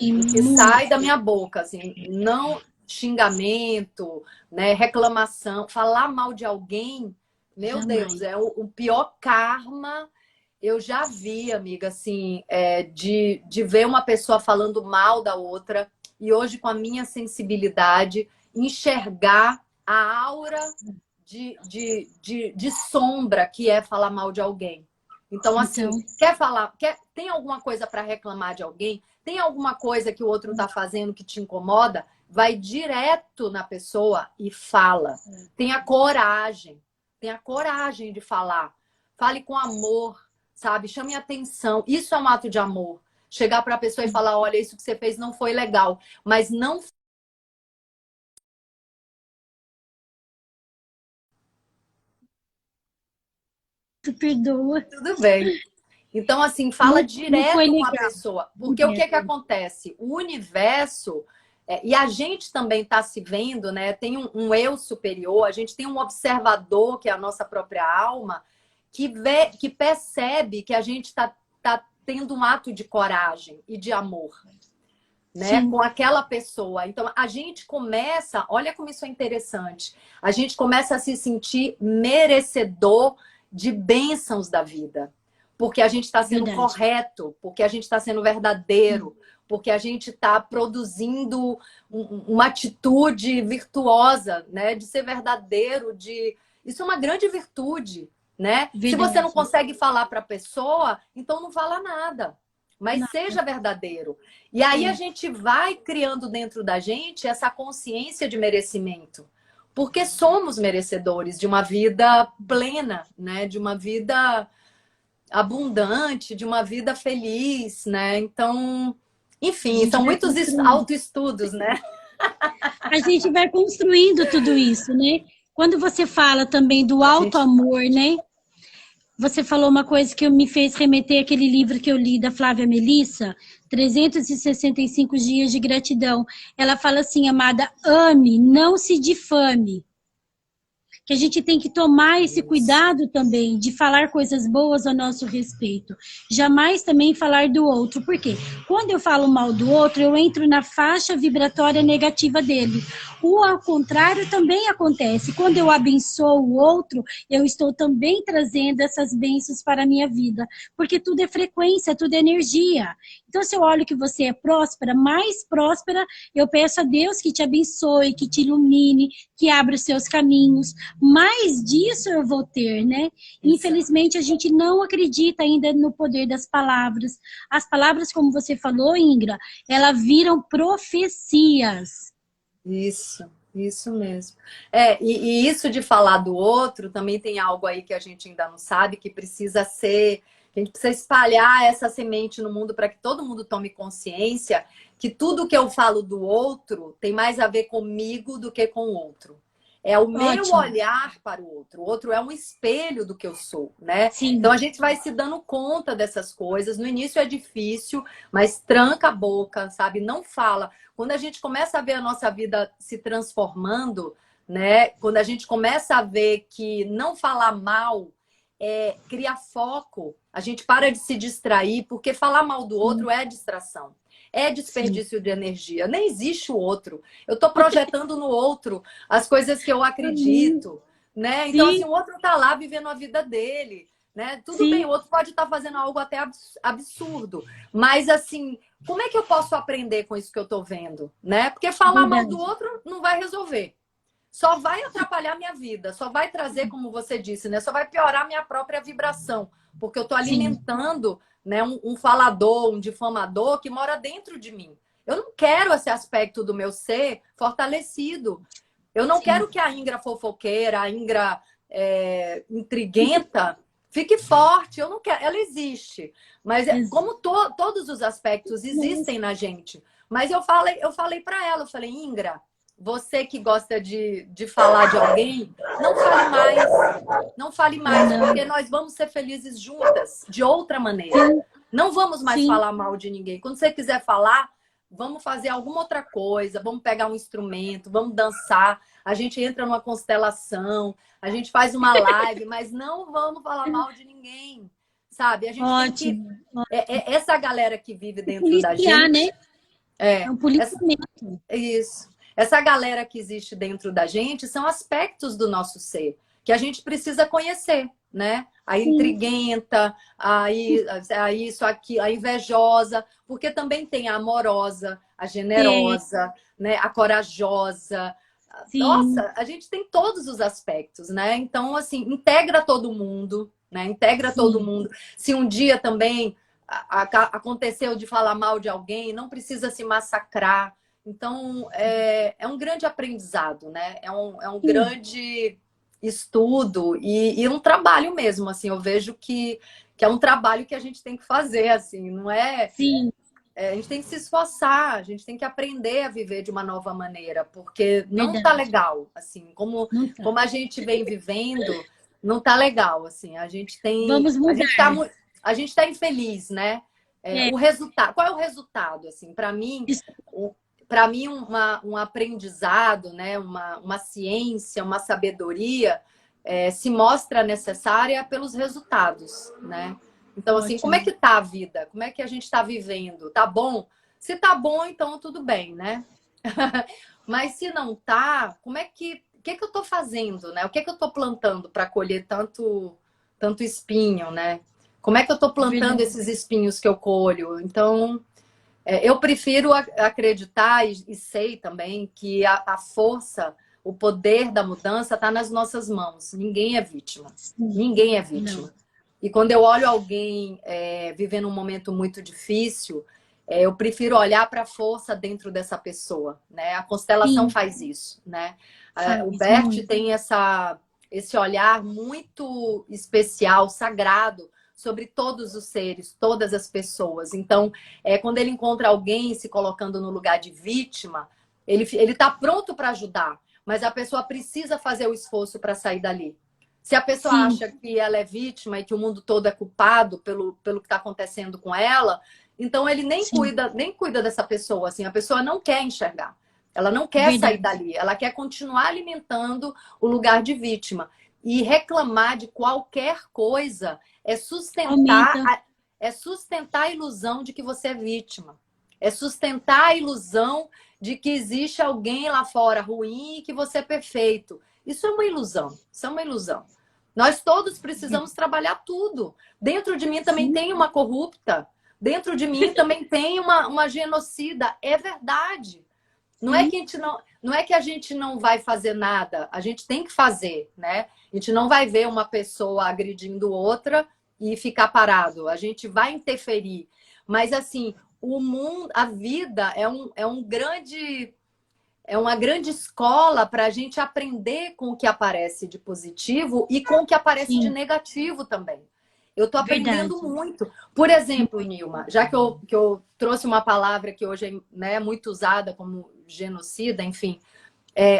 E O que muito. sai da minha boca, assim, não xingamento, né, reclamação, falar mal de alguém, meu Deus, Jamais. é o pior karma. Eu já vi, amiga, assim, de ver uma pessoa falando mal da outra e hoje, com a minha sensibilidade, enxergar a aura de sombra que é falar mal de alguém. Então, Então, assim, tem alguma coisa para reclamar de alguém? Tem alguma coisa que o outro está fazendo que te incomoda? Vai direto na pessoa e fala. Tenha coragem de falar. Fale com amor, sabe? Chame atenção. Isso é um ato de amor. Chegar para a pessoa e falar: olha, isso que você fez não foi legal, mas não. tu perdoa. Tudo bem. Então, assim, fala Não, não foi direto com a legal. pessoa. Porque o que é que Direto. acontece? O universo, e a gente também está se vendo, né? Tem um eu superior, a gente tem um observador, que é a nossa própria alma, que percebe que a gente está tendo um ato de coragem e de amor, né? Sim. Com aquela pessoa. Então, a gente começa, olha como isso é interessante, a gente começa a se sentir merecedor de bênçãos da vida. Porque a gente está sendo Verdade. correto, porque a gente está sendo verdadeiro, porque a gente está produzindo uma atitude virtuosa, né? De ser verdadeiro, isso é uma grande virtude, né? Se você não Verdade. consegue falar para a pessoa, então não fala nada. Mas Nada. seja verdadeiro. E aí a É. gente vai criando dentro da gente essa consciência de merecimento. Porque somos merecedores de uma vida plena, né? De uma vida abundante, de uma vida feliz, né? Então, A enfim, gente são vai muitos construindo. autoestudos, né? A gente vai construindo tudo isso, né? Quando você fala também do A alto gente amor, né? Você falou uma coisa que me fez remeter àquele livro que eu li da Flávia Melissa, 365 dias de gratidão. Ela fala assim, amada, ame, não se difame. que a gente tem que tomar esse Isso. cuidado também de falar coisas boas a nosso respeito. Jamais também falar do outro. Por quê? Quando eu falo mal do outro, eu entro na faixa vibratória negativa dele. O ao contrário também acontece. Quando eu abençoo o outro, eu estou também trazendo essas bênçãos para a minha vida. Porque tudo é frequência, tudo é energia. Então, se eu olho que você é próspera, mais próspera, eu peço a Deus que te abençoe, que te ilumine, que abra os seus caminhos. Mais disso eu vou ter, né? Isso. Infelizmente, a gente não acredita ainda no poder das palavras. As palavras, como você falou, Ingra, elas viram profecias. Isso mesmo. E isso de falar do outro, também tem algo aí que a gente ainda não sabe, que precisa ser, que a gente precisa espalhar essa semente no mundo para que todo mundo tome consciência que tudo que eu falo do outro tem mais a ver comigo do que com o outro. É o meu Ótimo. olhar para o outro é um espelho do que eu sou, né? Então Sim. a gente vai se dando conta dessas coisas. No início é difícil, mas tranca a boca, sabe? Não fala. Quando a gente começa a ver a nossa vida se transformando, né? Quando a gente começa a ver que não falar mal cria foco, a gente para de se distrair, porque falar mal do outro é distração. É Sim. desperdício de energia. Nem existe o outro. Eu estou projetando no outro as coisas que eu acredito, né? Então, assim, Sim, o outro está lá vivendo a vida dele, né? Tudo bem, o sim, outro pode estar fazendo algo até absurdo, mas assim, como é que eu posso aprender com isso que eu estou vendo, né? Porque falar mal do verdade. outro não vai resolver. Só vai atrapalhar minha vida, só vai trazer, como você disse, né? Só vai piorar minha própria vibração, porque eu estou Sim, alimentando, né, um falador, um difamador que mora dentro de mim. Eu não quero esse aspecto do meu ser fortalecido. Eu não sim. quero que a Ingra fofoqueira, a Ingra intriguenta, fique forte. Eu não quero. Ela existe, mas como todos os aspectos existem na gente. Mas eu falei para ela, eu falei, Ingra, você que gosta de falar de alguém, não fale mais. Não fale mais, Não. porque nós vamos ser felizes juntas, de outra maneira. Sim, Não vamos mais sim. falar mal de ninguém. Quando você quiser falar, vamos fazer alguma outra coisa, vamos pegar um instrumento, vamos dançar, a gente entra numa constelação, a gente faz uma live, mas não vamos falar mal de ninguém, sabe? A gente tem que. Ótimo. Essa galera que vive dentro da Policiar, né? gente, É um essa, policiamento. isso. Essa galera que existe dentro da gente são aspectos do nosso ser que a gente precisa conhecer, né? A Sim, intriguenta, a isso, aqui, a invejosa, porque também tem a amorosa, a tem, generosa, né? A corajosa. sim, Nossa, a gente tem todos os aspectos, né? Então, assim, integra todo mundo, né? Integra todo sim. mundo. Se um dia também aconteceu de falar mal de alguém, não precisa se massacrar. Então, é um grande aprendizado, né? É um Sim, grande estudo e um trabalho mesmo, assim. Eu vejo que é um trabalho que a gente tem que fazer, assim. Não é, sim, a gente tem que se esforçar, a gente tem que aprender a viver de uma nova maneira, porque não tá verdade. legal, assim. Como, Não tá. como a gente vem vivendo, não tá legal, assim. A gente tem... Vamos mudar. A gente tá infeliz, né? É, O resultado, qual é o resultado? Assim, isso, para mim um aprendizado, né? Uma ciência, uma sabedoria se mostra necessária pelos resultados, né? Então, assim, como é ótimo. que tá a vida? Como é que a gente está vivendo? Tá bom? Se tá bom, então tudo bem, né? Mas se não tá, como é que... O que é que eu tô fazendo, né? O que é que eu tô plantando para colher tanto espinho, né? Como é que eu estou plantando Verdade. esses espinhos que eu colho? Então, eu prefiro acreditar e sei também que a força, o poder da mudança está nas nossas mãos. Ninguém é vítima. Sim, Ninguém é não. vítima. E quando eu olho alguém vivendo um momento muito difícil, eu prefiro olhar para a força dentro dessa pessoa, né? A constelação Sim, faz isso, né? O faz Bert muito. tem esse olhar muito especial, sagrado, sobre todos os seres, todas as pessoas. Então, quando ele encontra alguém se colocando no lugar de vítima, ele está pronto para ajudar, mas a pessoa precisa fazer o esforço para sair dali. Se a pessoa Sim, acha que ela é vítima e que o mundo todo é culpado pelo que está acontecendo com ela, então ele nem sim, cuida dessa pessoa, assim, a pessoa não quer enxergar. Ela não quer sair dali, ela quer continuar alimentando o lugar de vítima. E reclamar de qualquer coisa é sustentar a ilusão de que você é vítima. É sustentar a ilusão de que existe alguém lá fora ruim e que você é perfeito. Isso é uma ilusão. Isso é uma ilusão. Nós todos precisamos trabalhar tudo. Dentro de mim também tem uma corrupta. Dentro de mim também tem uma genocida. É verdade. Não é que a gente não vai fazer nada. A gente tem que fazer, né? A gente não vai ver uma pessoa agredindo outra e ficar parado. A gente vai interferir. Mas, assim, o mundo, a vida é uma grande escola para a gente aprender com o que aparece de positivo e com o que aparece de negativo também. Eu estou aprendendo muito. Por exemplo, Nilma, já que eu trouxe uma palavra que hoje é, né, muito usada como genocida, enfim,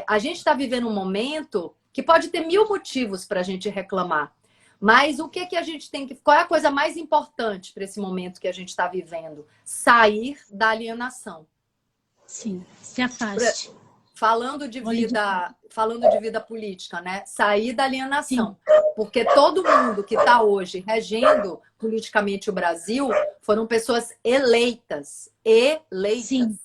a gente está vivendo um momento que pode ter 1000 motivos para a gente reclamar. Mas o que a gente tem que... Qual é a coisa mais importante para esse momento que a gente está vivendo? Sair da alienação. Sim, se afaste. Falando de vida política, né? Sair da alienação. Sim. Porque todo mundo que está hoje regendo politicamente o Brasil foram pessoas eleitas. Sim.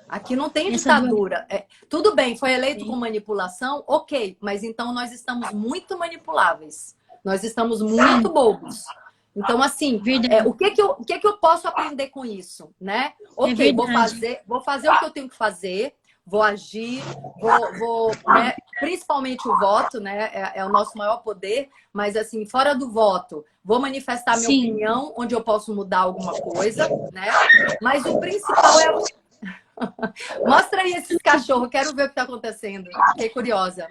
Aqui não tem ditadura. Tudo bem, foi eleito com manipulação, ok. Mas então nós estamos muito manipuláveis. Nós estamos muito bobos. Então, assim, o que eu posso aprender com isso, né? Ok, vou fazer o que eu tenho que fazer, vou agir, né? Principalmente o voto, né? É o nosso maior poder, mas assim, fora do voto, vou manifestar minha opinião, onde eu posso mudar alguma coisa, né? Mas o principal é... Mostra aí esses cachorros, quero ver o que está acontecendo. Fiquei curiosa.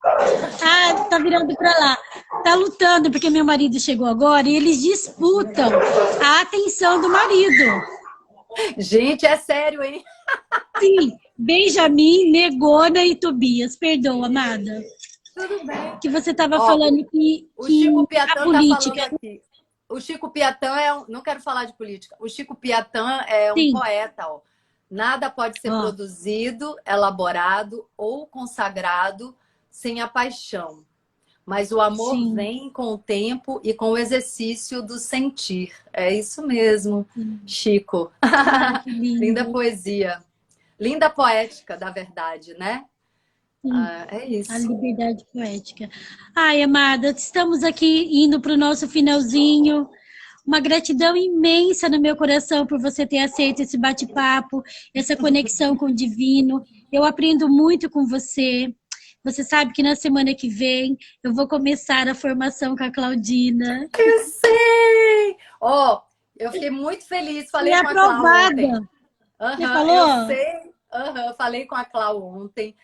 Ah, tá virando pra lá. Tá lutando, porque meu marido chegou agora e eles disputam a atenção do marido. Gente, é sério, hein? Sim, Benjamin, Negona e Tobias. Perdoa, amada. Tudo bem. Que você tava falando que o Chico Piatã a política... tá falando aqui. O Chico Piatã não quero falar de política. O Chico Piatã é um poeta, ó. Nada pode ser produzido, elaborado ou consagrado sem a paixão. Mas o amor vem com o tempo e com o exercício do sentir. É isso mesmo, Chico. Linda poesia. Linda poética, da verdade, né? É isso. A liberdade poética. Ai, amada, estamos aqui indo para o nosso finalzinho. Uma gratidão imensa no meu coração por você ter aceito esse bate-papo, essa conexão com o divino. Eu aprendo muito com você. Você sabe que na semana que vem eu vou começar a formação com a Claudina. Eu sei! Ó, eu fiquei muito feliz. Falei com a Clau ontem. Você falou? Eu sei. Falei com a Clau ontem.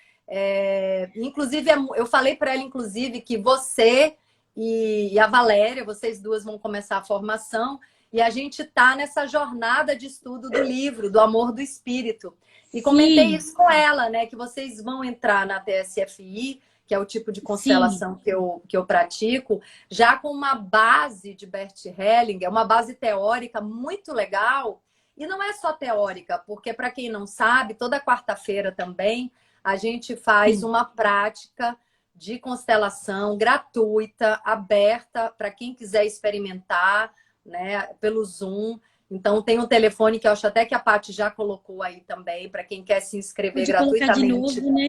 Inclusive, eu falei para ela, inclusive, que você e a Valéria, vocês duas vão começar a formação. E a gente tá nessa jornada de estudo do livro, do Amor do Espírito. E comentei isso com ela, né? Que vocês vão entrar na TSFI, que é o tipo de constelação que eu pratico, já com uma base de Bert Hellinger, uma base teórica muito legal. E não é só teórica, porque para quem não sabe, toda quarta-feira também a gente faz uma prática de constelação gratuita, aberta, para quem quiser experimentar, né, pelo Zoom. Então, tem um telefone que eu acho até que a Paty já colocou aí também, para quem quer se inscrever gratuitamente. De novo, né?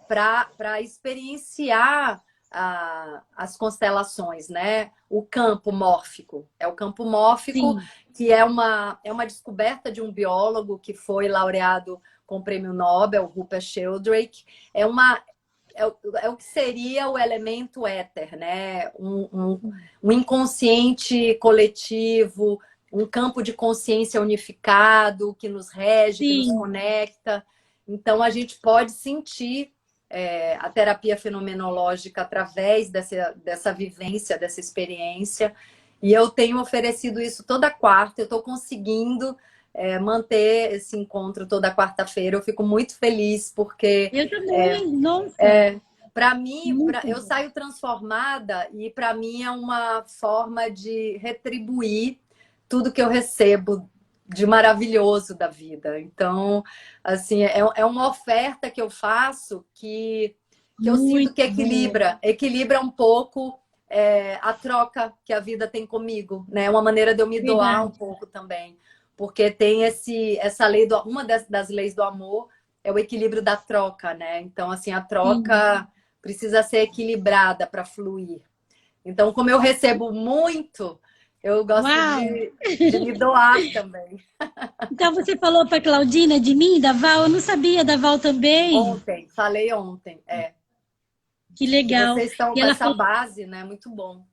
Para experienciar as constelações, né? O campo mórfico. É o campo mórfico, que é uma descoberta de um biólogo que foi laureado com o prêmio Nobel, Rupert Sheldrake. É o que seria o elemento éter, né? Um inconsciente coletivo, um campo de consciência unificado que nos rege, que nos conecta. Então, a gente pode sentir a terapia fenomenológica através dessa vivência, dessa experiência. E eu tenho oferecido isso toda quarta. Eu estou conseguindo manter esse encontro toda quarta-feira. Eu fico muito feliz, porque... Eu também, nossa! Para mim, eu saio transformada e para mim é uma forma de retribuir tudo que eu recebo de maravilhoso da vida. Então, assim, é uma oferta que eu faço que eu sinto Muito que bom. equilibra um pouco a troca que a vida tem comigo, né? É uma maneira de eu me doar um Verdade. pouco também, porque tem essa lei uma das leis do amor é o equilíbrio da troca, né? Então, assim, a Sim. troca precisa ser equilibrada para fluir. Então, como eu recebo muito, eu gosto Uau! de me doar também. Então você falou para Claudina de mim, da Val? Eu não sabia da Val também. Ontem, falei ontem, Que que legal. vocês estão E com ela essa falou, base, né? Muito bom.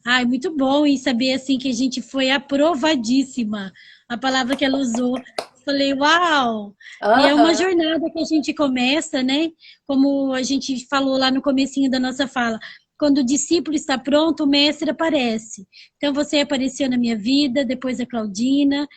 ai, muito bom e saber assim que a gente foi aprovadíssima. A palavra que ela usou. Falei, uau! E é uma Aham. jornada que a gente começa, né? Como a gente falou lá no comecinho da nossa fala. Quando o discípulo está pronto, o mestre aparece. Então você apareceu na minha vida, depois a Claudina,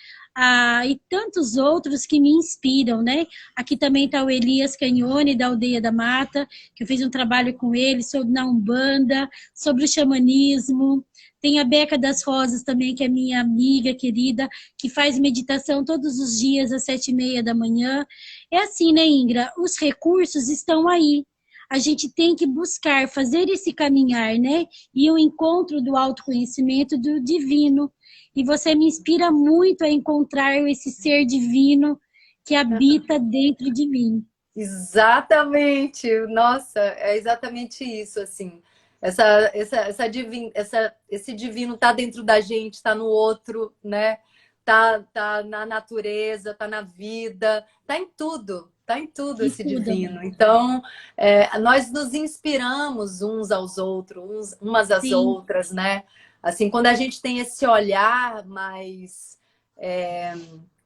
e tantos outros que me inspiram, né? Aqui também está o Elias Canhone, da Aldeia da Mata, que eu fiz um trabalho com ele sobre na Umbanda, sobre o xamanismo. Tem a Beca das Rosas também, que é minha amiga querida, que faz meditação todos os dias às 7h30 da manhã. É assim, né, Ingra? Os recursos estão aí. A gente tem que buscar fazer esse caminhar, né? E o encontro do autoconhecimento do divino. E você me inspira muito a encontrar esse ser divino que habita dentro de mim. Exatamente. Nossa, é exatamente isso, assim. Esse divino tá dentro da gente, tá no outro, né? Tá na natureza, tá na vida, tá em tudo E esse tudo. divino. Então, nós nos inspiramos uns aos outros, umas às Sim, outras, né? Assim, quando a gente tem esse olhar é,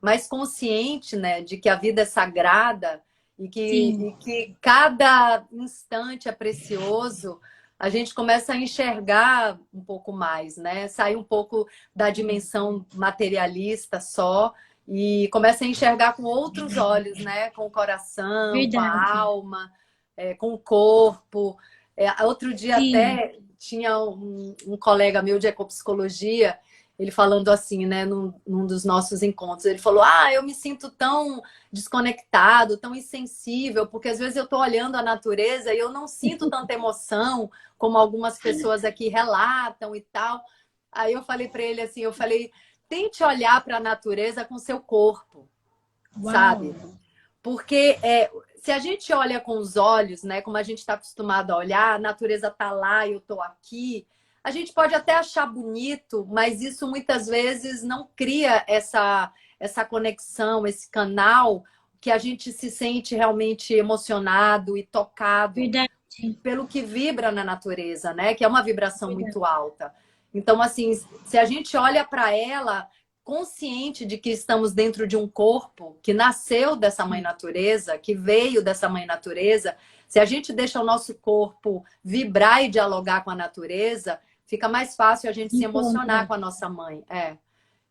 mais consciente, né, de que a vida é sagrada sim. e que cada instante é precioso, a gente começa a enxergar um pouco mais, né? Sair um pouco da dimensão materialista só e começa a enxergar com outros olhos, né? Com o coração, com a Verdade. alma, com o corpo. Outro dia Sim. até tinha um colega meu de ecopsicologia, ele falando assim, né, num dos nossos encontros, ele falou: Ah, eu me sinto tão desconectado, tão insensível, porque às vezes eu estou olhando a natureza e eu não sinto tanta emoção como algumas pessoas aqui relatam e tal. Aí eu falei para ele assim, eu falei, tente olhar para a natureza com seu corpo, Uau. sabe? Porque se a gente olha com os olhos, né, como a gente está acostumado a olhar, a natureza está lá, eu estou aqui, a gente pode até achar bonito, mas isso muitas vezes não cria essa conexão, esse canal que a gente se sente realmente emocionado e tocado Verdade. pelo que vibra na natureza, né? Que é uma vibração Verdade. muito alta. Então, assim, se a gente olha para ela consciente de que estamos dentro de um corpo que nasceu dessa mãe natureza, que veio dessa mãe natureza, se a gente deixa o nosso corpo vibrar e dialogar com a natureza, fica mais fácil a gente se Encontra. emocionar com a nossa mãe.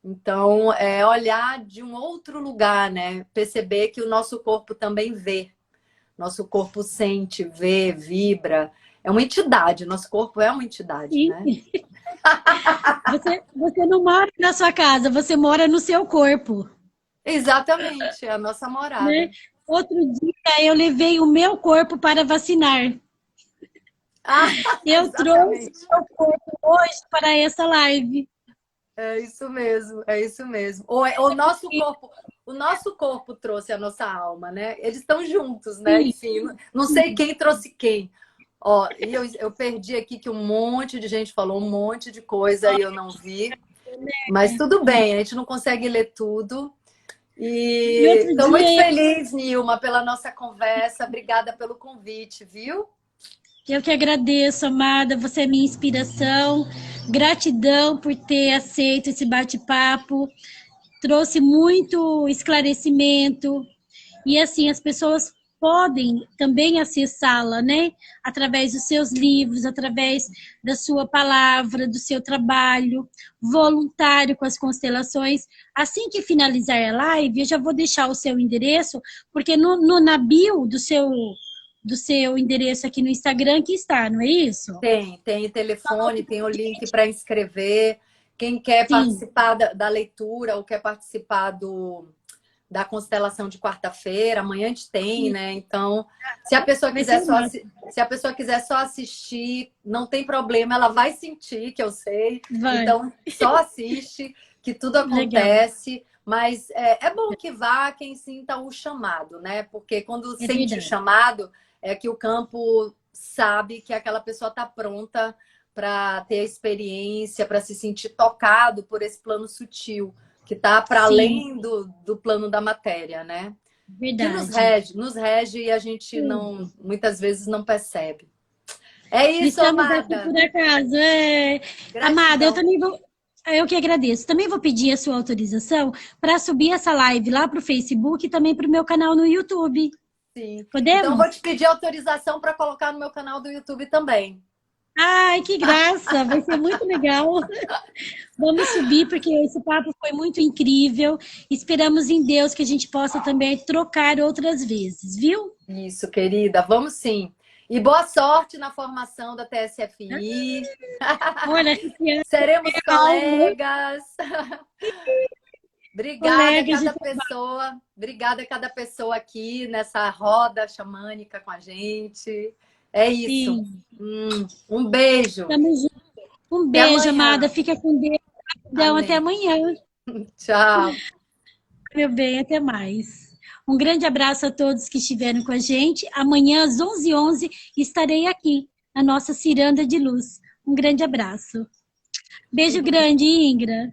Então, é olhar de um outro lugar, né? Perceber que o nosso corpo também vê. Nosso corpo sente, vê, vibra. É uma entidade, nosso corpo é uma entidade, Sim. né? Você não mora na sua casa, você mora no seu corpo, Exatamente, é a nossa né? morada. Outro dia eu levei o meu corpo para vacinar. Ah, Eu trouxe exatamente. o meu corpo hoje para essa live. É isso mesmo, é isso mesmo. O nosso corpo trouxe a nossa alma, né? Eles estão juntos, né? Sim, Enfim, não sei quem trouxe quem. Ó, e eu perdi aqui que um monte de gente falou um monte de coisa e eu não vi. Mas tudo bem, a gente não consegue ler tudo. e E outro estou muito dia feliz, Nilma, pela nossa conversa. Obrigada pelo convite, viu? eu que agradeço, amada, você é minha inspiração. Gratidão por ter aceito esse bate-papo. Trouxe muito esclarecimento. E assim, as pessoas podem também acessá-la, né? Através dos seus livros, através da sua palavra, do seu trabalho, voluntário com as constelações. Assim que finalizar a live, eu já vou deixar o seu endereço, porque na bio do seu endereço aqui no Instagram que está, não é isso? Tem telefone, tem o link para inscrever. Quem quer Sim, participar da leitura ou quer participar da constelação de quarta-feira, amanhã a gente tem, né? Então, se a pessoa vai ser quiser só, massa. se a pessoa quiser só assistir, não tem problema, ela vai sentir, que eu sei. Vai, Então, só assiste, que tudo legal. acontece. Mas é bom que vá quem sinta o chamado, né? Porque quando É sente o verdade. chamado, é que o campo sabe que aquela pessoa está pronta para ter a experiência, para se sentir tocado por esse plano sutil que está para Sim, além do plano da matéria, né? Que verdade. nos rege e a gente não, muitas vezes não percebe. É isso, Estamos aqui amada. por acaso. É. Amada, eu Gratidão. também vou. Eu que agradeço. Também vou pedir a sua autorização para subir essa live lá para o Facebook e também para o meu canal no YouTube. Sim. Então, eu vou te Podemos? pedir autorização para colocar no meu canal do YouTube também. Ai, que graça! Vai ser muito legal. Vamos subir, porque esse papo foi muito incrível. Esperamos em Deus que a gente possa também trocar outras vezes, viu? Isso, querida. Vamos sim. E boa sorte na formação da TSFI. Olha, Cristiane, Seremos alma, colegas. colegas de trabalho. Obrigada a cada pessoa aqui nessa roda xamânica com a gente. É isso. Sim, Um beijo. tamo junto. Um Até beijo, amada. amanhã. Fica com Deus. Gratidão. Até Amém. amanhã. Tchau. Meu bem, até mais. Um grande abraço a todos que estiveram com a gente. Amanhã, às 11h11, estarei aqui, na nossa ciranda de luz. Um grande abraço. Beijo grande, Ingra.